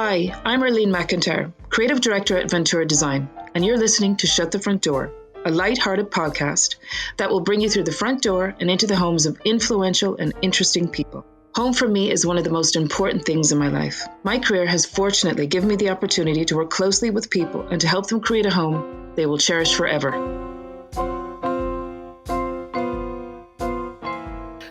Hi, I'm Arlene McIntyre, Creative Director at Ventura Design, and you're listening to Shut the Front Door, a light-hearted podcast that will bring you through the front door and into the homes of influential and interesting people. Home for me is one of the most important things in my life. My career has fortunately given me the opportunity to work closely with people and to help them create a home they will cherish forever.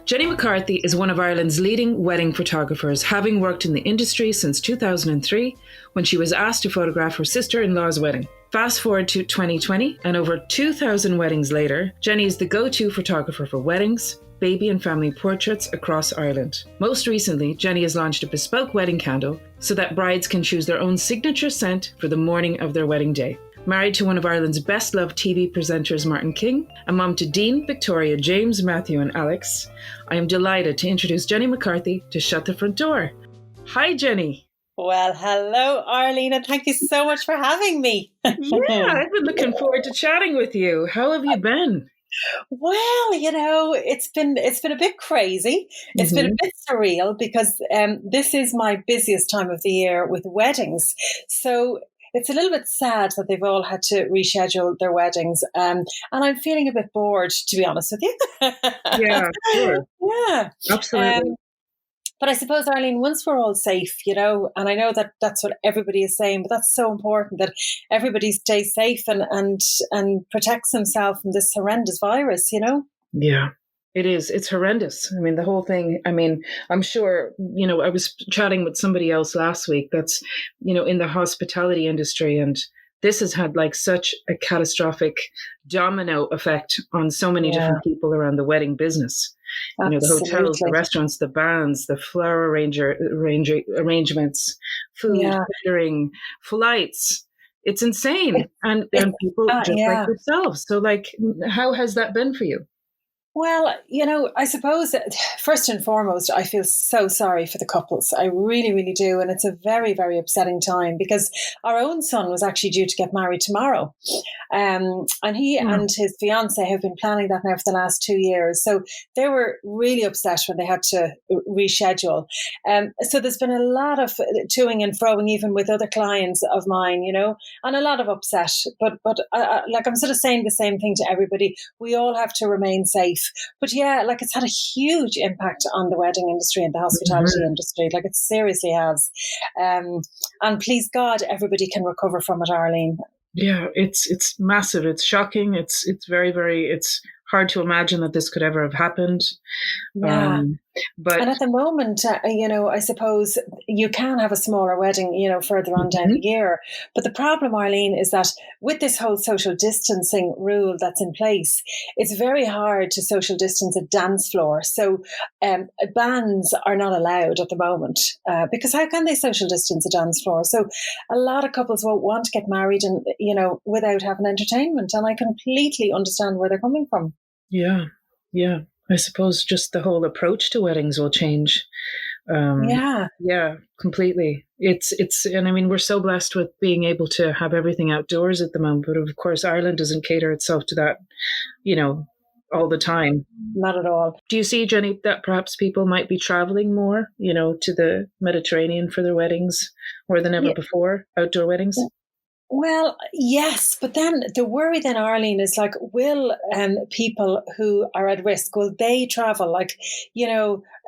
Jenny McCarthy is one of Ireland's leading wedding photographers, having worked in the industry since 2003 when she was asked to photograph her sister-in-law's wedding. Fast forward to 2020, and over 2,000 weddings later, Jenny is the go-to photographer for weddings, baby and family portraits across Ireland. Most recently, Jenny has launched a bespoke wedding candle so that brides can choose their own signature scent for the morning of their wedding day. Married to one of Ireland's best-loved TV presenters, Martin King, a mum to Dean, Victoria, James, Matthew and Alex, I am delighted to introduce Jenny McCarthy to Shut the Front Door. Hi, Jenny. Well, hello, Arlene, and thank you so much for having me. Yeah, I've been looking forward to chatting with you. How have you been? Well, it's been a bit crazy. It's been a bit surreal because this is my busiest time of the year with weddings. So it's a little bit sad that they've all had to reschedule their weddings. And I'm feeling a bit bored, to be honest with you. Yeah, sure. Yeah. Absolutely. But I suppose, Arlene, once we're all safe, and I know that that's what everybody is saying, but that's so important that everybody stays safe and protects himself from this horrendous virus, Yeah. It is. It's horrendous. I mean, the whole thing, I'm sure, I was chatting with somebody else last week that's, in the hospitality industry, and this has had like such a catastrophic domino effect on so many different people around the wedding business. The hotels, the restaurants, the bands, the flower arrangements, food, catering, flights. It's insane. And people just like yourselves. So how has that been for you? Well, I suppose that first and foremost, I feel so sorry for the couples. I really, really do. And it's a very, very upsetting time because our own son was actually due to get married tomorrow. And he and his fiance have been planning that now for the last 2 years. So they were really upset when they had to reschedule. So there's been a lot of toing and froing, even with other clients of mine, and a lot of upset. But I'm sort of saying the same thing to everybody. We all have to remain safe. But it's had a huge impact on the wedding industry and the hospitality industry. It seriously has. And please God, everybody can recover from it, Arlene. Yeah, it's massive. It's shocking. It's very, very, it's hard to imagine that this could ever have happened. Yeah. But at the moment, I suppose you can have a smaller wedding, further on down the year. But the problem, Arlene, is that with this whole social distancing rule that's in place, it's very hard to social distance a dance floor. So bands are not allowed at the moment because how can they social distance a dance floor? So a lot of couples won't want to get married and, without having entertainment. And I completely understand where they're coming from. Yeah. I suppose just the whole approach to weddings will change. Yeah, completely. And we're so blessed with being able to have everything outdoors at the moment. But of course, Ireland doesn't cater itself to that, all the time. Not at all. Do you see, Jenny, that perhaps people might be traveling more, to the Mediterranean for their weddings more than ever before, outdoor weddings? Well, yes, but then the worry then, Arlene, is will people who are at risk, will they travel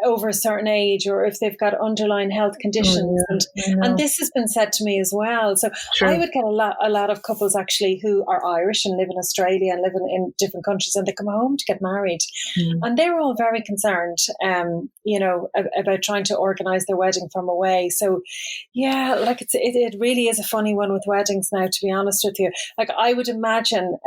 over a certain age, or if they've got underlying health conditions? And this has been said to me as well. So I would get a lot of couples actually who are Irish and live in Australia and live in different countries, and they come home to get married. And they were all very concerned, about trying to organise their wedding from away. So it really is a funny one with weddings now, to be honest with you. I would imagine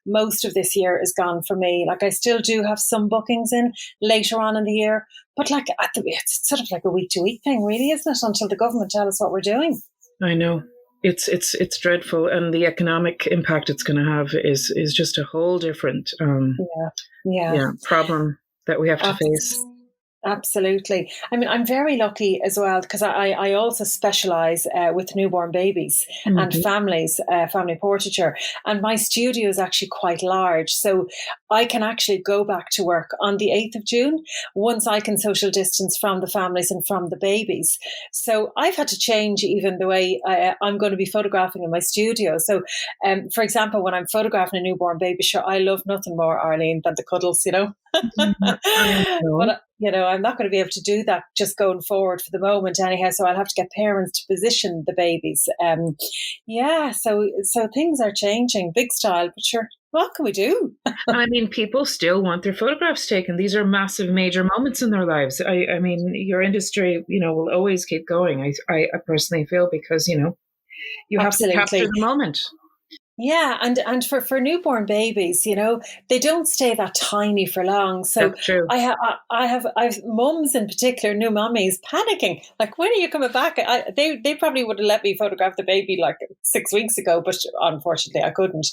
most of this year is gone for me. I still do have some bookings in later on in the year, but it's sort of like a week-to-week thing, really, isn't it? Until the government tell us what we're doing. I know. It's dreadful, and the economic impact it's going to have is just a whole different problem that we have to face. Absolutely. I mean, I'm very lucky as well because I also specialize with newborn babies and Mm-hmm. families, family portraiture. And my studio is actually quite large. So I can actually go back to work on the 8th of June once I can social distance from the families and from the babies. So I've had to change even the way I'm going to be photographing in my studio. So, for example, when I'm photographing a newborn baby, sure, I love nothing more, Arlene, than the cuddles, you know. I know. But I'm not going to be able to do that just going forward for the moment, anyhow. So I'll have to get parents to position the babies. Yeah, so things are changing, big style. But sure, what can we do? I mean, people still want their photographs taken. These are massive, major moments in their lives. I mean, your industry, will always keep going. I personally feel because you have to capture Absolutely. the moment. Yeah, and for newborn babies, they don't stay that tiny for long. So That's true. I've mums in particular, new mummies panicking. Like, when are you coming back? They probably would have let me photograph the baby like 6 weeks ago, but unfortunately I couldn't.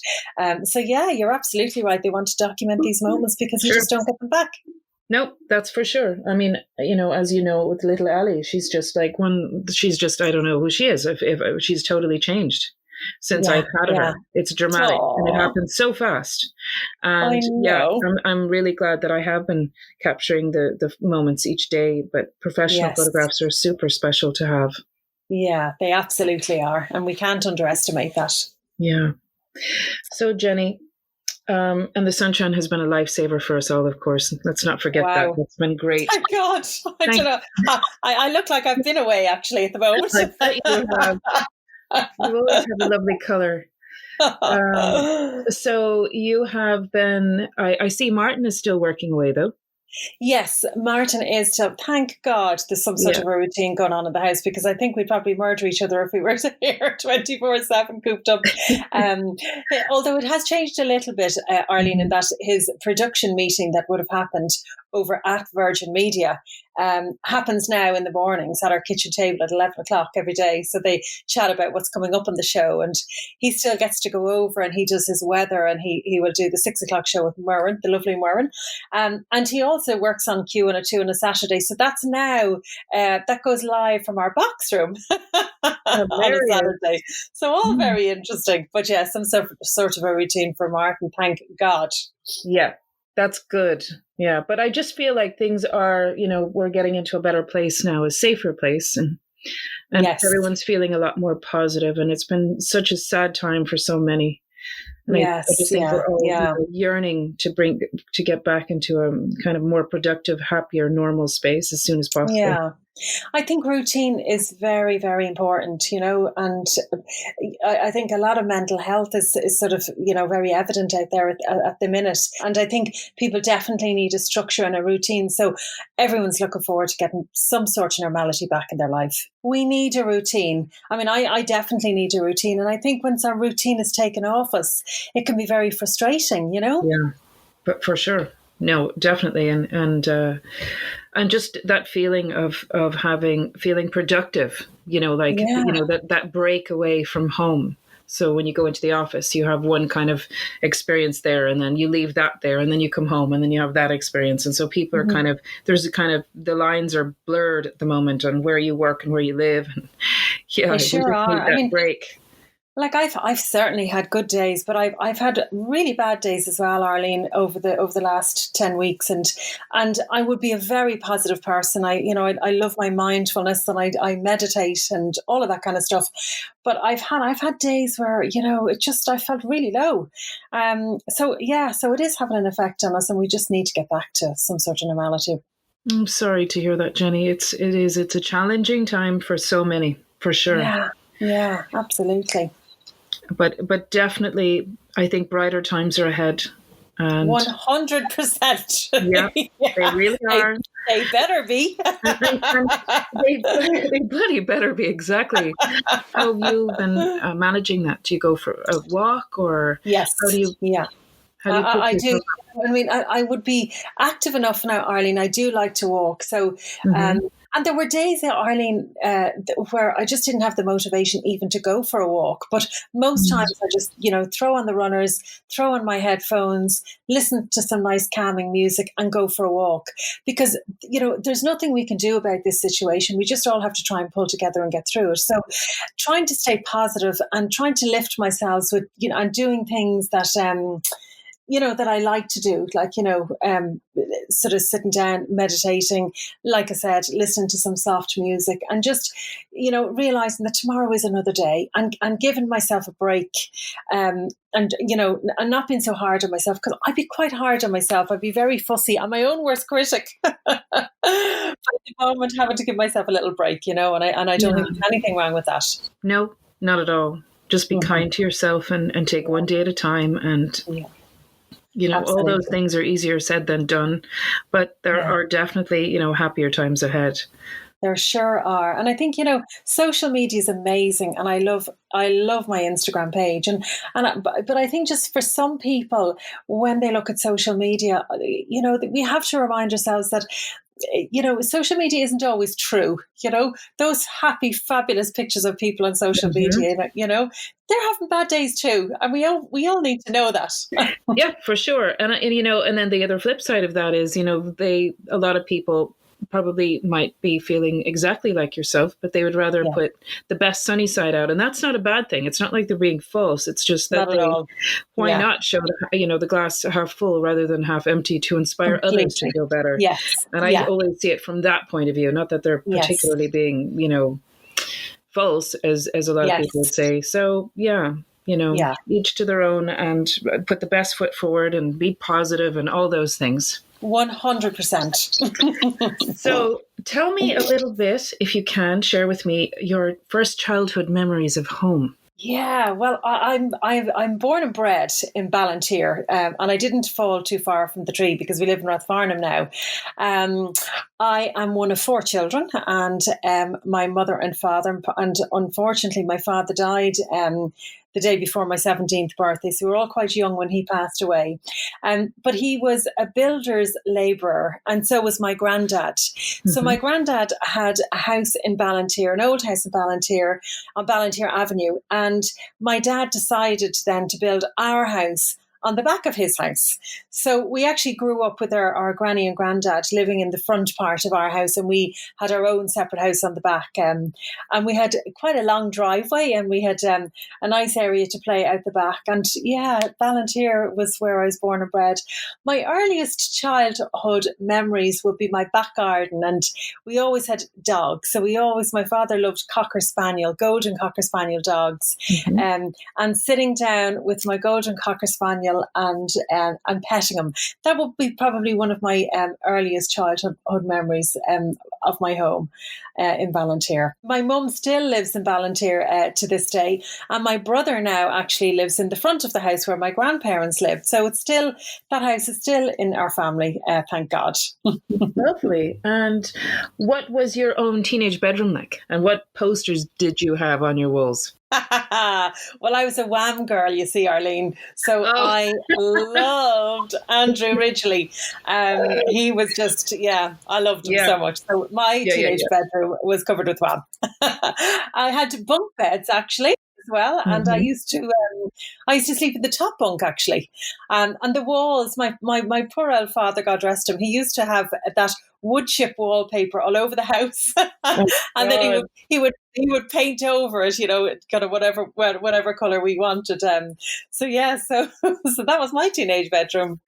So yeah, you're absolutely right. They want to document these moments because you Sure. just don't get them back. Nope, that's for sure. I mean, as you know, with little Ellie, she's just like she's just, I don't know who she is. If she's totally changed since Yeah, I've had yeah. her. It's dramatic and it Oh, happens so fast. I And yeah, know. I'm really glad that I have been capturing the moments each day, but professional Yes. photographs are super special to have. Yeah, they absolutely are. And we can't underestimate that. Yeah. So Jenny, and the sunshine has been a lifesaver for us all, of course. Let's not forget that. Wow. It's been great. Thank God. I don't Thank know. I look like I've been away actually at the moment. I bet you have. You always have a lovely color. So you have been, I see Martin is still working away though. Yes, Martin is still, thank God there's some sort Yeah. of a routine going on in the house, because I think we'd probably murder each other if we were here 24/7 cooped up. Although it has changed a little bit, Arlene, in that his production meeting that would have happened over at Virgin Media happens now in the mornings at our kitchen table at 11 o'clock every day. So they chat about what's coming up on the show, and he still gets to go over and he does his weather, and he will do the 6 o'clock show with Merwin, the lovely Merwin. And he also works on Q and a 2 on a Saturday. So that's now, that goes live from our box room on a Saturday. So all very interesting. But yeah, some sort of a routine for Martin, thank God. Yeah, that's good. Yeah, but I just feel like things are, we're getting into a better place now, a safer place. And Yes. everyone's feeling a lot more positive. And it's been such a sad time for so many. And Yes, I just think we're all yeah. yearning to get back into a kind of more productive, happier, normal space as soon as possible. Yeah. I think routine is very, very important, and I think a lot of mental health is sort of, very evident out there at the minute. And I think people definitely need a structure and a routine. So everyone's looking forward to getting some sort of normality back in their life. We need a routine. I mean, I definitely need a routine. And I think once our routine is taken off us, it can be very frustrating, Yeah, but for sure. No, definitely. And just that feeling of feeling productive, that break away from home. So when you go into the office, you have one kind of experience there, and then you leave that there, and then you come home, and then you have that experience. And so people are kind of, the lines are blurred at the moment on where you work and where you live. And yeah, They sure are. That break. Like I've certainly had good days, but I've had really bad days as well, Arlene, over the last 10 weeks, and I would be a very positive person. I love my mindfulness, and I meditate and all of that kind of stuff. But I've had days where I felt really low. So it is having an effect on us, and we just need to get back to some sort of normality. I'm sorry to hear that, Jenny. It's a challenging time for so many, for sure. Yeah, absolutely. But definitely, I think brighter times are ahead. 100%. Yeah, they really are. They better be. They bloody better be, exactly. How have you been managing that? Do you go for a walk, or yes? How do you? Yeah. How do you put I do. yourself? I mean, I would be active enough now, Arlene. I do like to walk. So, Mm-hmm. and there were days there, Arlene, where I just didn't have the motivation even to go for a walk. But most times I just, throw on the runners, throw on my headphones, listen to some nice calming music and go for a walk. Because, there's nothing we can do about this situation. We just all have to try and pull together and get through it. So trying to stay positive and trying to lift myself with, and doing things that, that I like to do, like, sort of sitting down, meditating, like I said, listening to some soft music and just, realizing that tomorrow is another day and giving myself a break. And not being so hard on myself, because I'd be quite hard on myself. I'd be very fussy. I'm my own worst critic. But at the moment, having to give myself a little break, and I don't think there's anything wrong with that. No, not at all. Just be kind to yourself and take one day at a time. And Absolutely. all those things are easier said than done, but there are definitely, happier times ahead. There sure are. And I think, social media is amazing. And I love my Instagram page. But I think just for some people, when they look at social media, we have to remind ourselves that, social media isn't always true. Those happy, fabulous pictures of people on social media, they're having bad days too. And we all need to know that. Yeah, for sure. And then the other flip side of that is, a lot of people probably might be feeling exactly like yourself, but they would rather put the best sunny side out. And that's not a bad thing. It's not like they're being false. It's just that why not show the glass half full rather than half empty to inspire others to feel better. Yes. And I always see it from that point of view, not that they're particularly being, false as a lot of people would say. So, each to their own, and put the best foot forward and be positive and all those things. 100%. So tell me a little bit, if you can, share with me your first childhood memories of home. Yeah, well, I'm born and bred in Ballantyre, and I didn't fall too far from the tree because we live in Rathfarnham now. I am one of 4 children, and my mother and father, and unfortunately, my father died the day before my 17th birthday, so we were all quite young when he passed away. But he was a builder's labourer, and so was my granddad. So my granddad had a house in Ballantyre, an old house in Ballantyre, on Ballantyre Avenue, and my dad decided then to build our house on the back of his house. So we actually grew up with our granny and granddad living in the front part of our house, and we had our own separate house on the back. And we had quite a long driveway, and we had a nice area to play out the back. And Ballantyre was where I was born and bred. My earliest childhood memories would be my back garden, and we always had dogs. So my father loved Cocker Spaniel, golden Cocker Spaniel dogs. And sitting down with my golden Cocker Spaniel and petting him. That would be probably one of my earliest childhood memories of my home in Ballantyre. My mum still lives in Ballantyre to this day, and my brother now actually lives in the front of the house where my grandparents lived. So that house is still in our family, thank God. Lovely. And what was your own teenage bedroom like? And what posters did you have on your walls? Well, I was a Wham girl, you see, Arlene. So I loved Andrew Ridgeley. He was just, I loved him so much. So my teenage bedroom was covered with Wham. I had bunk beds, actually, as well. And I used to sleep in the top bunk, actually. And the walls, my poor old father, God rest him, he used to have that wood chip wallpaper all over the house. And then he would paint over it, kind of whatever color we wanted. So that was my teenage bedroom.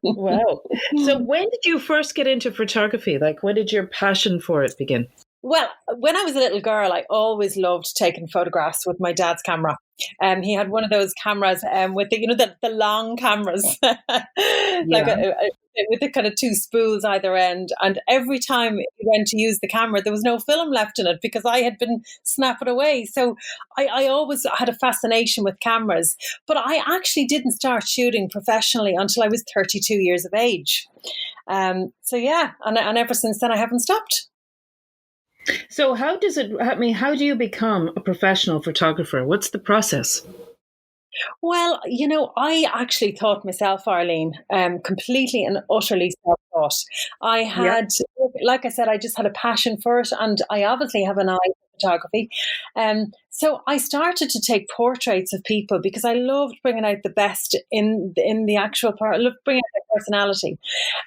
Wow. So when did you first get into photography? Like, when did your passion for it begin? Well, when I was a little girl, I always loved taking photographs with my dad's camera. He had one of those cameras with the long cameras, with the kind of 2 spools either end. And every time he went to use the camera, there was no film left in it because I had been snapping away. So I always had a fascination with cameras. But I actually didn't start shooting professionally until I was 32 years of age. And ever since then, I haven't stopped. So how do you become a professional photographer? What's the process? Well, I actually taught myself, Arlene, completely and utterly self-taught. I Yeah. had, like I said, I just had a passion for it, and I obviously have an eye for photography. So I started to take portraits of people because I loved bringing out the best in the actual part. I loved bringing out their personality.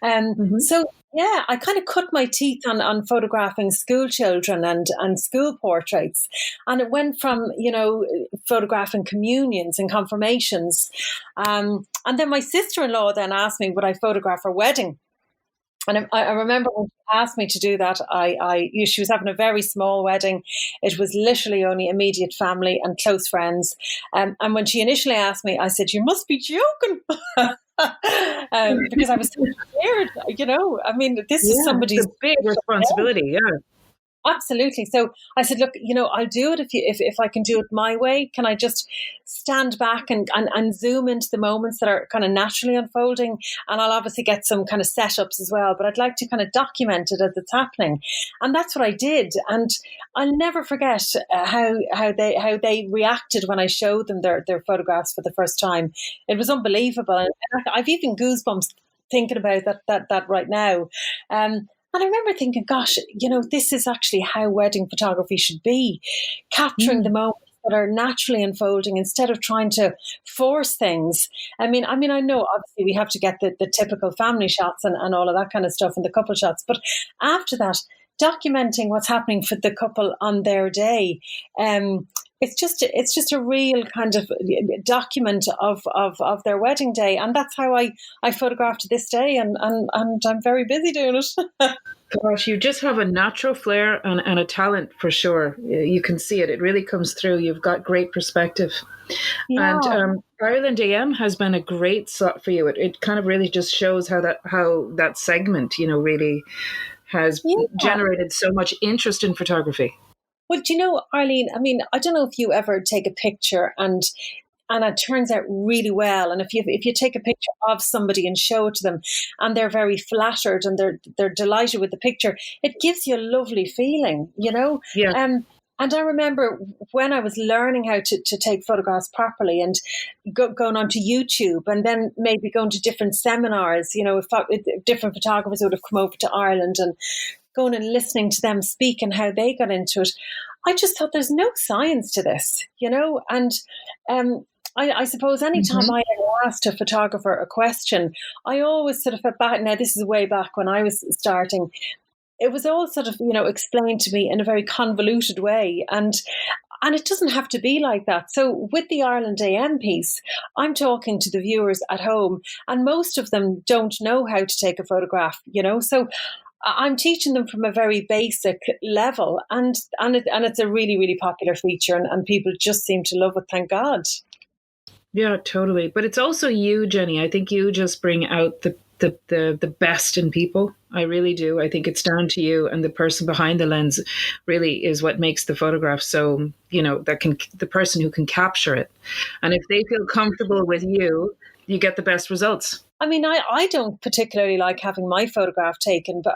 Hmm. So yeah, I kind of cut my teeth on photographing school children and school portraits, and it went from photographing communions and confirmations. And then my sister-in-law then asked me would I photograph her wedding. And I remember when she asked me to do that, she was having a very small wedding. It was literally only immediate family and close friends. And when she initially asked me, I said, "You must be joking," because I was so scared. I mean, this is Yeah, it's somebody's a big responsibility. Yeah. Absolutely. So I said, look, I'll do it if I can do it my way. Can I just stand back and zoom into the moments that are kind of naturally unfolding? And I'll obviously get some kind of setups as well, but I'd like to kind of document it as it's happening. And that's what I did. And I'll never forget how they reacted when I showed them their photographs for the first time. It was unbelievable. And I've even goosebumps thinking about that right now. And I remember thinking, gosh, this is actually how wedding photography should be, capturing the Mm. moments that are naturally unfolding instead of trying to force things. I know obviously we have to get the typical family shots and all of that kind of stuff and the couple shots, but after that, documenting what's happening for the couple on their day. It's just a real kind of document of their wedding day, and that's how I photograph to this day, and I'm very busy doing it. Gosh, you just have a natural flair and a talent for sure. You can see it. It really comes through. You've got great perspective. And Yeah, Ireland AM has been a great slot for you. It kind of really just shows how that segment, really has yeah. generated so much interest in photography. Well, do you know, Arlene? I mean, I don't know if you ever take a picture and it turns out really well. And if you take a picture of somebody and show it to them, and they're very flattered and they're delighted with the picture, it gives you a lovely feeling. Yeah. And I remember when I was learning how to take photographs properly and going onto YouTube and then maybe going to different seminars, if different photographers would have come over to Ireland and going and listening to them speak and how they got into it. I just thought there's no science to this. And I suppose anytime Hmm. I ever asked a photographer a question, I always sort of felt back. Now, this is way back when I was starting. It was all sort of, explained to me in a very convoluted way. And it doesn't have to be like that. So with the Ireland AM piece, I'm talking to the viewers at home, and most of them don't know how to take a photograph. So I'm teaching them from a very basic level, and it's a really, really popular feature, and people just seem to love it. Thank God. Yeah, totally. But it's also you, Jenny. I think you just bring out the best in people. I really do. I think it's down to you, and the person behind the lens really is what makes the photograph so, the person who can capture it. And if they feel comfortable with you, you get the best results. I mean, I don't particularly like having my photograph taken, but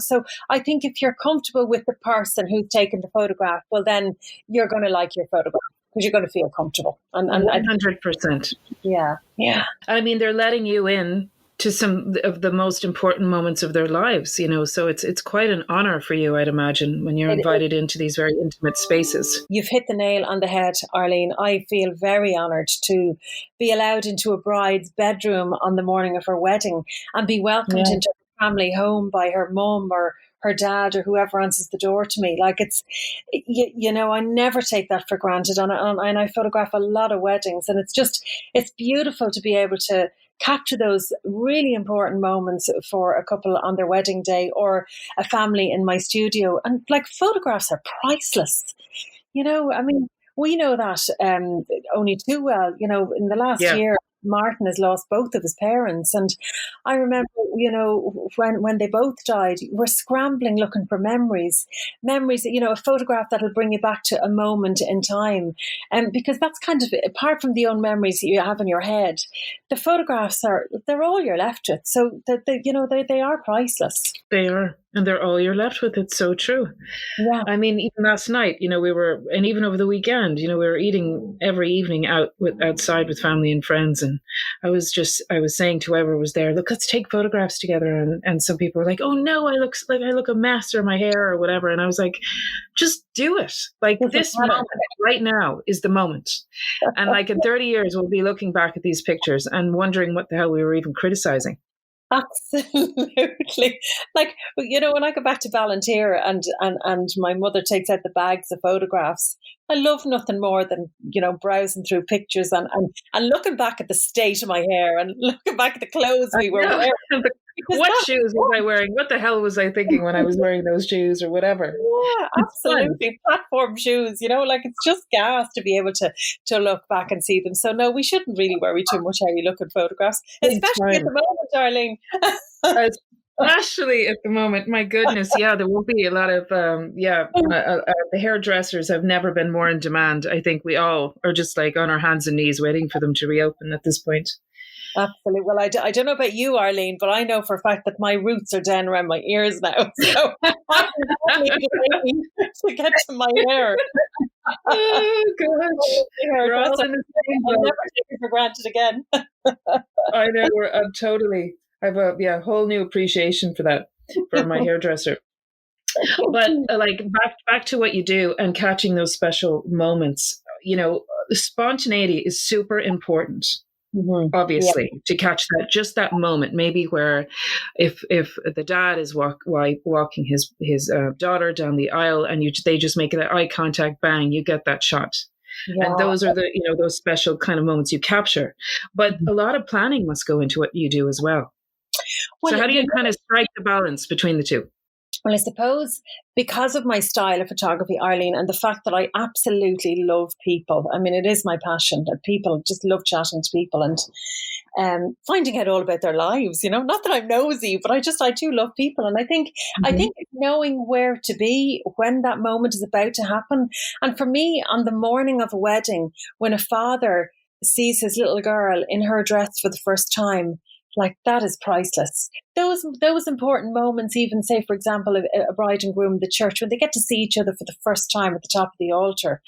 so I think if you're comfortable with the person who's taken the photograph, well, then you're going to like your photograph because you're going to feel comfortable. And 100%. yeah, yeah. I mean, they're letting you in to some of the most important moments of their lives, so it's quite an honor for you, I'd imagine, when you're It, invited into these very intimate spaces. You've hit the nail on the head, Arlene. I feel very honoured to be allowed into a bride's bedroom on the morning of her wedding and be welcomed Yeah. into her family home by her mum or her dad or whoever answers the door to me. Like I never take that for granted. And I photograph a lot of weddings, and it's beautiful to be able to capture those really important moments for a couple on their wedding day or a family in my studio. And like photographs are priceless. I mean, we know that only too well. In the last Yeah. year, Martin has lost both of his parents. And I remember, when they both died, we're scrambling looking for memories, a photograph that'll bring you back to a moment in time. And because that's kind of, apart from the own memories that you have in your head, the photographs they're all you're left with. So, they are priceless. They are. And they're all you're left with. It's so true. Yeah. I mean, even last night, and even over the weekend, we were eating every evening outside with family and friends. And I was saying to whoever was there, look, let's take photographs together. And some people were like, oh no, I look a mess, or my hair or whatever. And I was like, just do it. Like, this moment right now is the moment. And like in 30 years, we'll be looking back at these pictures and wondering what the hell we were even criticizing. Absolutely. Like, when I go back to volunteer and my mother takes out the bags of photographs, I love nothing more than, browsing through pictures and looking back at the state of my hair and looking back at the clothes we were wearing. What shoes was I wearing? What the hell was I thinking when I was wearing those shoes or whatever? Yeah, absolutely. Platform shoes, like it's just gas to be able to look back and see them. So no, we shouldn't really worry too much how we look at photographs, especially at the moment, Darlene. Especially at the moment, my goodness, there will be a lot of the hairdressers have never been more in demand. I think we all are just like on our hands and knees waiting for them to reopen at this point. Absolutely. Well, I don't know about you, Arlene, but I know for a fact that my roots are down around my ears now. So I need to get to my hair. Oh, gosh. I'll never take it for granted again. I know. Totally. I have a whole new appreciation for that, for my hairdresser. But like back to what you do and catching those special moments, spontaneity is super important. Mm-hmm. Obviously, to catch that moment, maybe where if the dad is walking his daughter down the aisle and they just make that eye contact, bang, you get that shot. Yeah. And those are those special kind of moments you capture. But a lot of planning must go into what you do as well. So how do you kind of strike the balance between the two? Well, I suppose because of my style of photography, Arlene, and the fact that I absolutely love people. I mean, it is my passion. That people just love chatting to people and finding out all about their lives. Not that I'm nosy, but I do love people. And I think knowing where to be when that moment is about to happen. And for me, on the morning of a wedding, when a father sees his little girl in her dress for the first time, like, that is priceless. Those important moments, even say, for example, a bride and groom in the church, when they get to see each other for the first time at the top of the altar,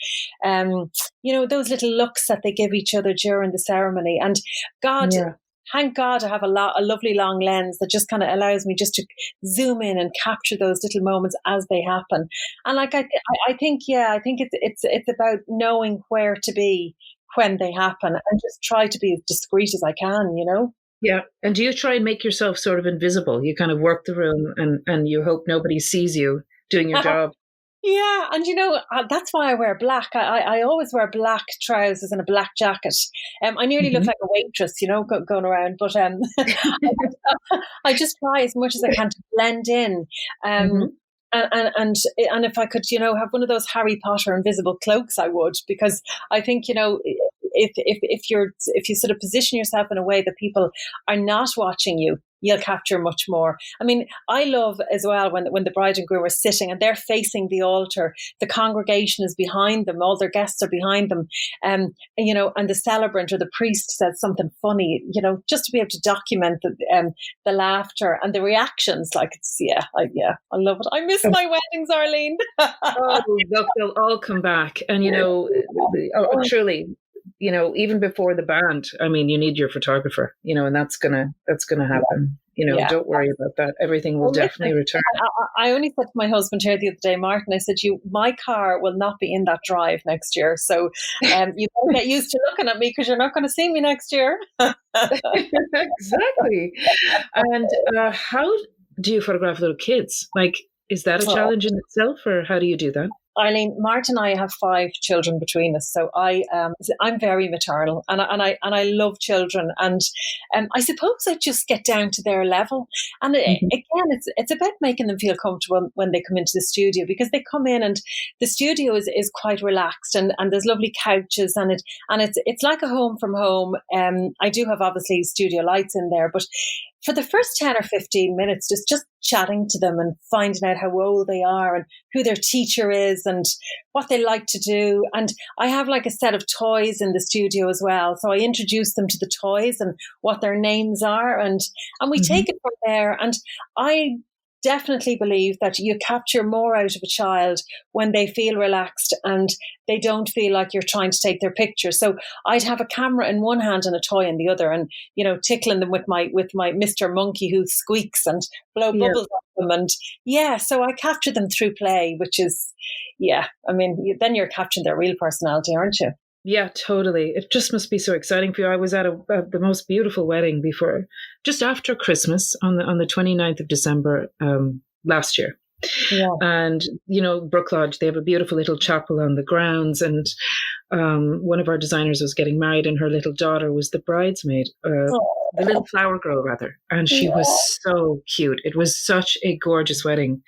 those little looks that they give each other during the ceremony. And thank God I have a lovely long lens that just kind of allows me just to zoom in and capture those little moments as they happen. And like, I think it's about knowing where to be when they happen and just try to be as discreet as I can, Yeah. And do you try and make yourself sort of invisible? You kind of work the room and you hope nobody sees you doing your job. Yeah. And, that's why I wear black. I always wear black trousers and a black jacket. I nearly look like a waitress, going around. But I just try as much as I can to blend in. And if I could, have one of those Harry Potter invisible cloaks, I would, because I think, if you sort of position yourself in a way that people are not watching you, you'll capture much more. I mean, I love as well when the bride and groom are sitting and they're facing the altar, the congregation is behind them, all their guests are behind them, and the celebrant or the priest says something funny, just to be able to document the laughter and the reactions. Like, I love it. I miss my weddings, Arlene. Oh, look, they'll all come back, and truly. Even before the band, I mean, you need your photographer, and that's gonna happen. Don't worry about that. Everything will definitely return. I only said to my husband here the other day, Martin, I said, my car will not be in that drive next year. So you better get used to looking at me because you're not going to see me next year. Exactly. And how do you photograph little kids? Like, is that a challenge in itself, or how do you do that? Arlene, Martin and I have 5 children between us, so I'm very maternal, and I love children, and I suppose I just get down to their level, and again, it's about making them feel comfortable when they come into the studio, because they come in and the studio is quite relaxed, and there's lovely couches, and it's like a home from home. I do have obviously studio lights in there, but for the first 10 or 15 minutes, just chatting to them and finding out how old they are and who their teacher is and what they like to do. And I have like a set of toys in the studio as well. So I introduce them to the toys and what their names are, and we take it from there. And I definitely believe that you capture more out of a child when they feel relaxed and they don't feel like you're trying to take their picture. So I'd have a camera in one hand and a toy in the other, and tickling them with my Mr. Monkey who squeaks and blow bubbles at them, and so I capture them through play, which is then you're capturing their real personality, aren't you? Yeah, totally. It just must be so exciting for you. I was at the most beautiful wedding just after Christmas on the 29th of December last year. Yeah. And, Brook Lodge, they have a beautiful little chapel on the grounds. And one of our designers was getting married and her little daughter was the bridesmaid, the little flower girl, rather. And she was so cute. It was such a gorgeous wedding.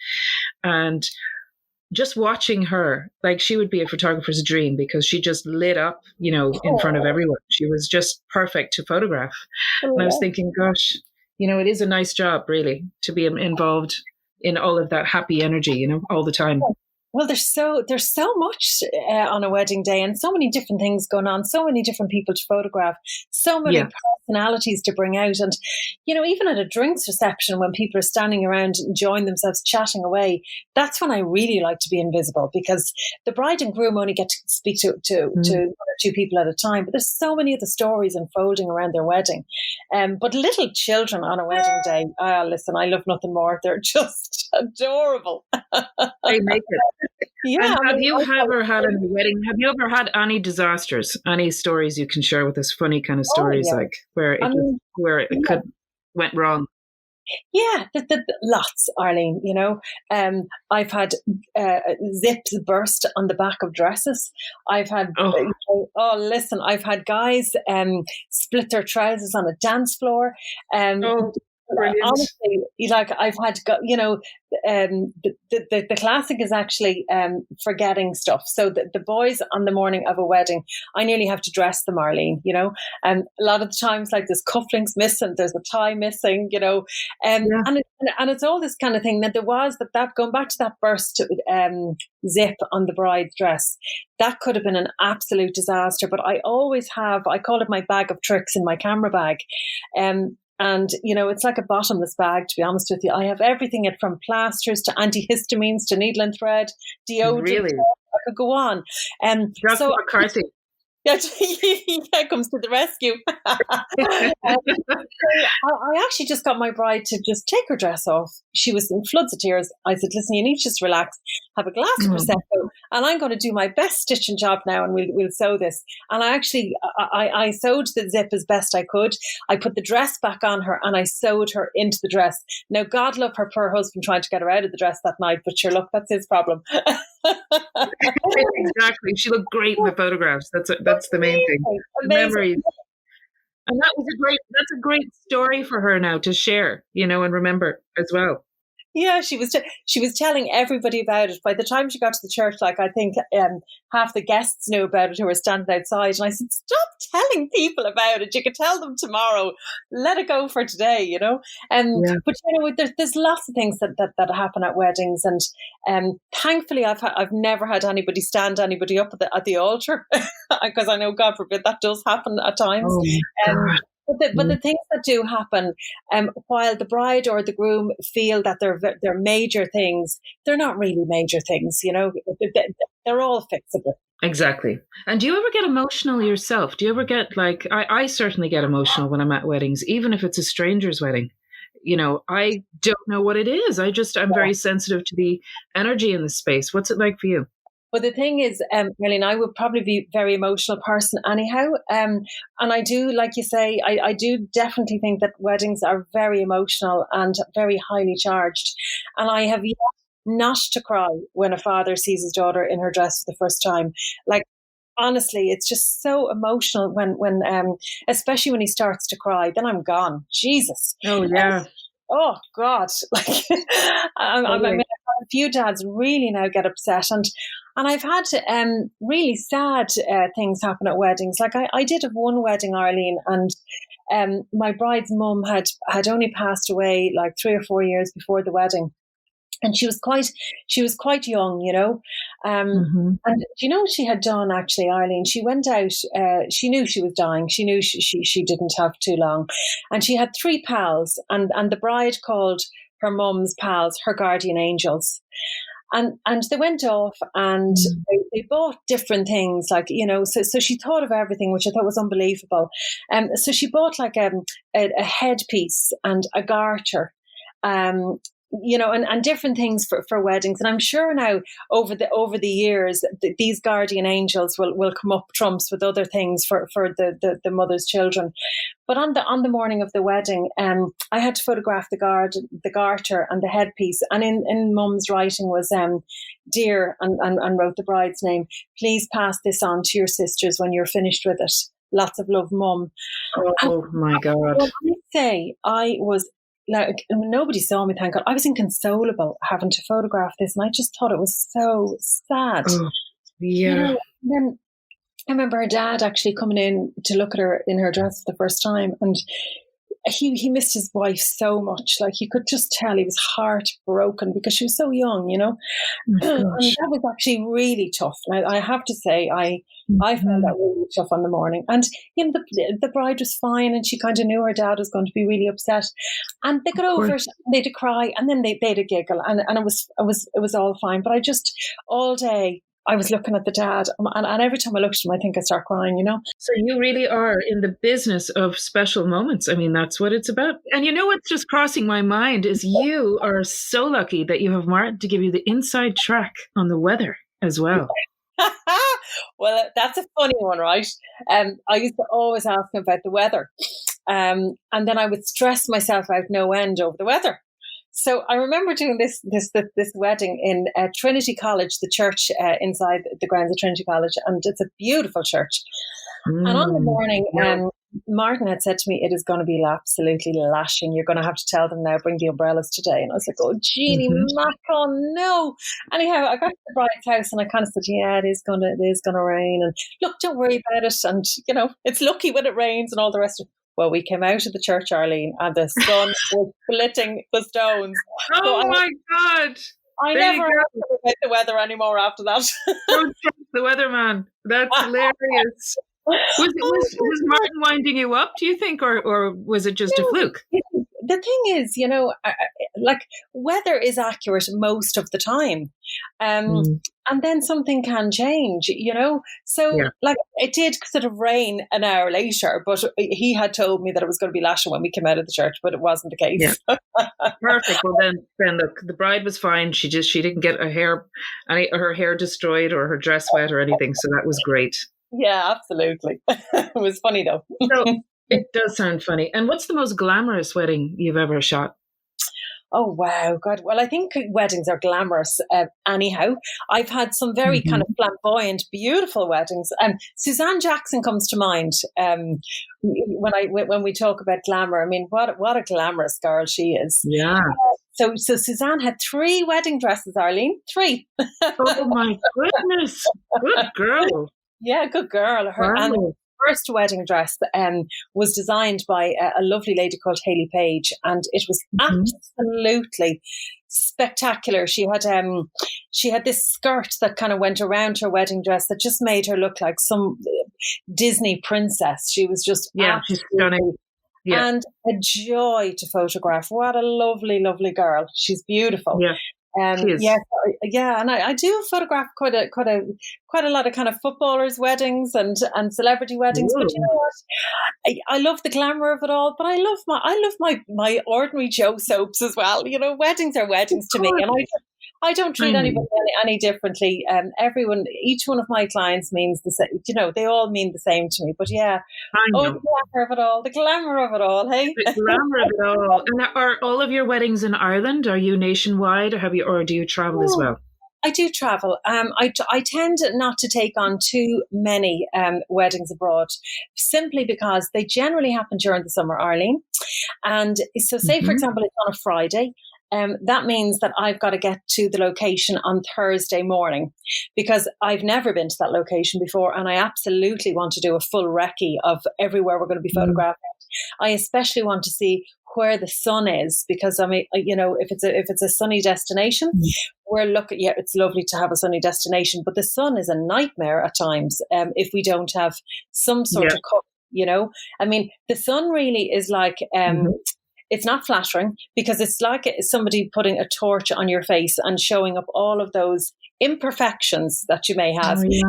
And just watching her, like, she would be a photographer's dream because she just lit up, in front of everyone. She was just perfect to photograph. And I was thinking, gosh, it is a nice job, really, to be involved in all of that happy energy, all the time. Well, there's so much on a wedding day, and so many different things going on, so many different people to photograph, so many personalities to bring out. And, even at a drinks reception, when people are standing around enjoying themselves, chatting away, that's when I really like to be invisible, because the bride and groom only get to speak to one or two people at a time. But there's so many other stories unfolding around their wedding. But little children on a wedding day, listen, I love nothing more. They're just adorable. They make it. Yeah. And have you ever had any wedding? Have you ever had any disasters? Any stories you can share with us? Funny kind of stories, like where it went wrong. Yeah, lots, Arlene. I've had zips burst on the back of dresses. I've had I've had guys split their trousers on a dance floor. Brilliant. Honestly, like, I've had, the classic is actually forgetting stuff. So the boys on the morning of a wedding, I nearly have to dress them, Arlene, and a lot of the times, like, there's cufflinks missing, there's a tie missing, and it's all this kind of thing. That there was that going back to that burst zip on the bride's dress, that could have been an absolute disaster. But I always have, I call it my bag of tricks in my camera bag. And, it's like a bottomless bag, to be honest with you. I have everything from plasters to antihistamines to needle and thread, deodorant. Really? I could go on. Jenny McCarthy. Yeah, comes to the rescue. I actually just got my bride to just take her dress off. She was in floods of tears. I said, listen, you need to just relax, have a glass of Prosecco, and I'm going to do my best stitching job now, and we'll sew this. And I actually, I sewed the zip as best I could. I put the dress back on her, and I sewed her into the dress. Now, God love her poor husband trying to get her out of the dress that night, but sure, look, that's his problem. Exactly. She looked great in the photographs. That's the main thing. The memories. And that's a great story for her now to share, and remember as well. Yeah, she was telling everybody about it. By the time she got to the church, like, I think half the guests knew about it who were standing outside. And I said, stop telling people about it. You could tell them tomorrow. Let it go for today, But there's lots of things that happen at weddings, and thankfully I've never had anybody stand anybody up at the altar, because I know, God forbid, that does happen at times. But the things that do happen, while the bride or the groom feel that they're major things, they're not really major things, they're all fixable. Exactly. And do you ever get emotional yourself? Do you ever get, like, I certainly get emotional when I'm at weddings, even if it's a stranger's wedding. I don't know what it is. I'm very sensitive to the energy in the space. What's it like for you? But the thing is, Marlene, I would probably be a very emotional person anyhow. And I do, like you say, I do definitely think that weddings are very emotional and very highly charged. And I have yet not to cry when a father sees his daughter in her dress for the first time. Like, honestly, it's just so emotional when especially when he starts to cry, then I'm gone. Jesus. Oh, yeah. Oh God! Like, I mean, a few dads really now get upset, and I've had really sad things happen at weddings. Like, I did have one wedding, Arlene, and my bride's mum had only passed away like 3 or 4 years before the wedding. And she was quite young, And do you know what she had done, actually, Arlene? She went out. She knew she was dying. She knew she didn't have too long, and she had 3 pals. And the bride called her mum's pals, her guardian angels. And they went off and they bought different things, like, so she thought of everything, which I thought was unbelievable. So she bought like a headpiece and a garter, and different things for weddings. And I'm sure now over the years, these guardian angels will come up trumps with other things for the mother's children. But on the morning of the wedding, I had to photograph the garter and the headpiece. And in Mum's writing was, "Dear," and wrote the bride's name, "please pass this on to your sisters when you're finished with it. Lots of love, Mum." Oh my God. When I say I was, like, nobody saw me, thank God. I was inconsolable having to photograph this, and I just thought it was so sad. Oh, yeah. And then I remember her dad actually coming in to look at her in her dress for the first time, and he missed his wife so much. Like, you could just tell he was heartbroken because she was so young, Oh, and that was actually really tough. And I have to say, I found that really tough on the morning. And the bride was fine, and she kind of knew her dad was going to be really upset. And they got over it. They'd a cry, and then they'd a giggle, and it was all fine. But I just, all day, I was looking at the dad, and every time I looked at him, I think I start crying, So you really are in the business of special moments. I mean, that's what it's about. And what's just crossing my mind is you are so lucky that you have Martin to give you the inside track on the weather as well. Well, that's a funny one, right? I used to always ask him about the weather. And then I would stress myself out no end over the weather. So I remember doing this wedding in Trinity College, the church inside the grounds of Trinity College, and it's a beautiful church. And on the morning, Martin had said to me, "It is going to be absolutely lashing. You're going to have to tell them now, bring the umbrellas today." And I was like, "Oh, Jeannie Macron, no." Anyhow, I got to the bride's house and I kind of said, "Yeah, it is going to rain. And look, don't worry about it. And, it's lucky when it rains," and all the rest of it. Well, we came out of the church, Arlene, and the sun was splitting the stones. Oh, my God. I never asked about the weather anymore after that. Don't trust the weatherman. That's hilarious. Was Martin winding you up, do you think, or was it just a fluke? The thing is, like, weather is accurate most of the time. And then something can change, So, like, it did sort of rain an hour later, but he had told me that it was going to be lashing when we came out of the church, but it wasn't the case. Yeah. Perfect. Well, then look, the bride was fine. She didn't get her hair destroyed or her dress wet or anything, so that was great. Yeah, absolutely. It was funny, though. So, it does sound funny. And what's the most glamorous wedding you've ever shot? Oh, wow. God. Well, I think weddings are glamorous anyhow. I've had some very kind of flamboyant, beautiful weddings. Suzanne Jackson comes to mind when we talk about glamour. I mean, what a glamorous girl she is. Yeah. So Suzanne had 3 wedding dresses, Arlene. 3. Oh, my goodness. Good girl. Yeah, good girl. And first wedding dress was designed by a lovely lady called Hayley Page, and it was absolutely spectacular. She had this skirt that kind of went around her wedding dress that just made her look like some Disney princess. She was just she's stunning. Yeah. And a joy to photograph. What a lovely, lovely girl. She's beautiful. Yeah. And I do photograph quite a lot of kind of footballers' weddings and celebrity weddings. Ooh. But you know what? I love the glamour of it all. But I love my ordinary Joe soaps as well. Weddings are weddings to me, and I don't treat anybody any differently. Each one of my clients means the same. They all mean the same to me. But yeah, the glamour of it all. The glamour of it all. Hey, the glamour of it all. And are all of your weddings in Ireland? Are you nationwide, or do you travel as well? I do travel. I tend not to take on too many weddings abroad, simply because they generally happen during the summer, Arlene. And so, say for example, it's on a Friday. That means that I've got to get to the location on Thursday morning, because I've never been to that location before, and I absolutely want to do a full recce of everywhere we're going to be photographing. I especially want to see where the sun is, because I mean, if it's a sunny destination, we're looking. Yeah, it's lovely to have a sunny destination, but the sun is a nightmare at times if we don't have some sort of cover. I mean, the sun really is like. it's not flattering because it's like somebody putting a torch on your face and showing up all of those imperfections that you may have. Oh, yeah.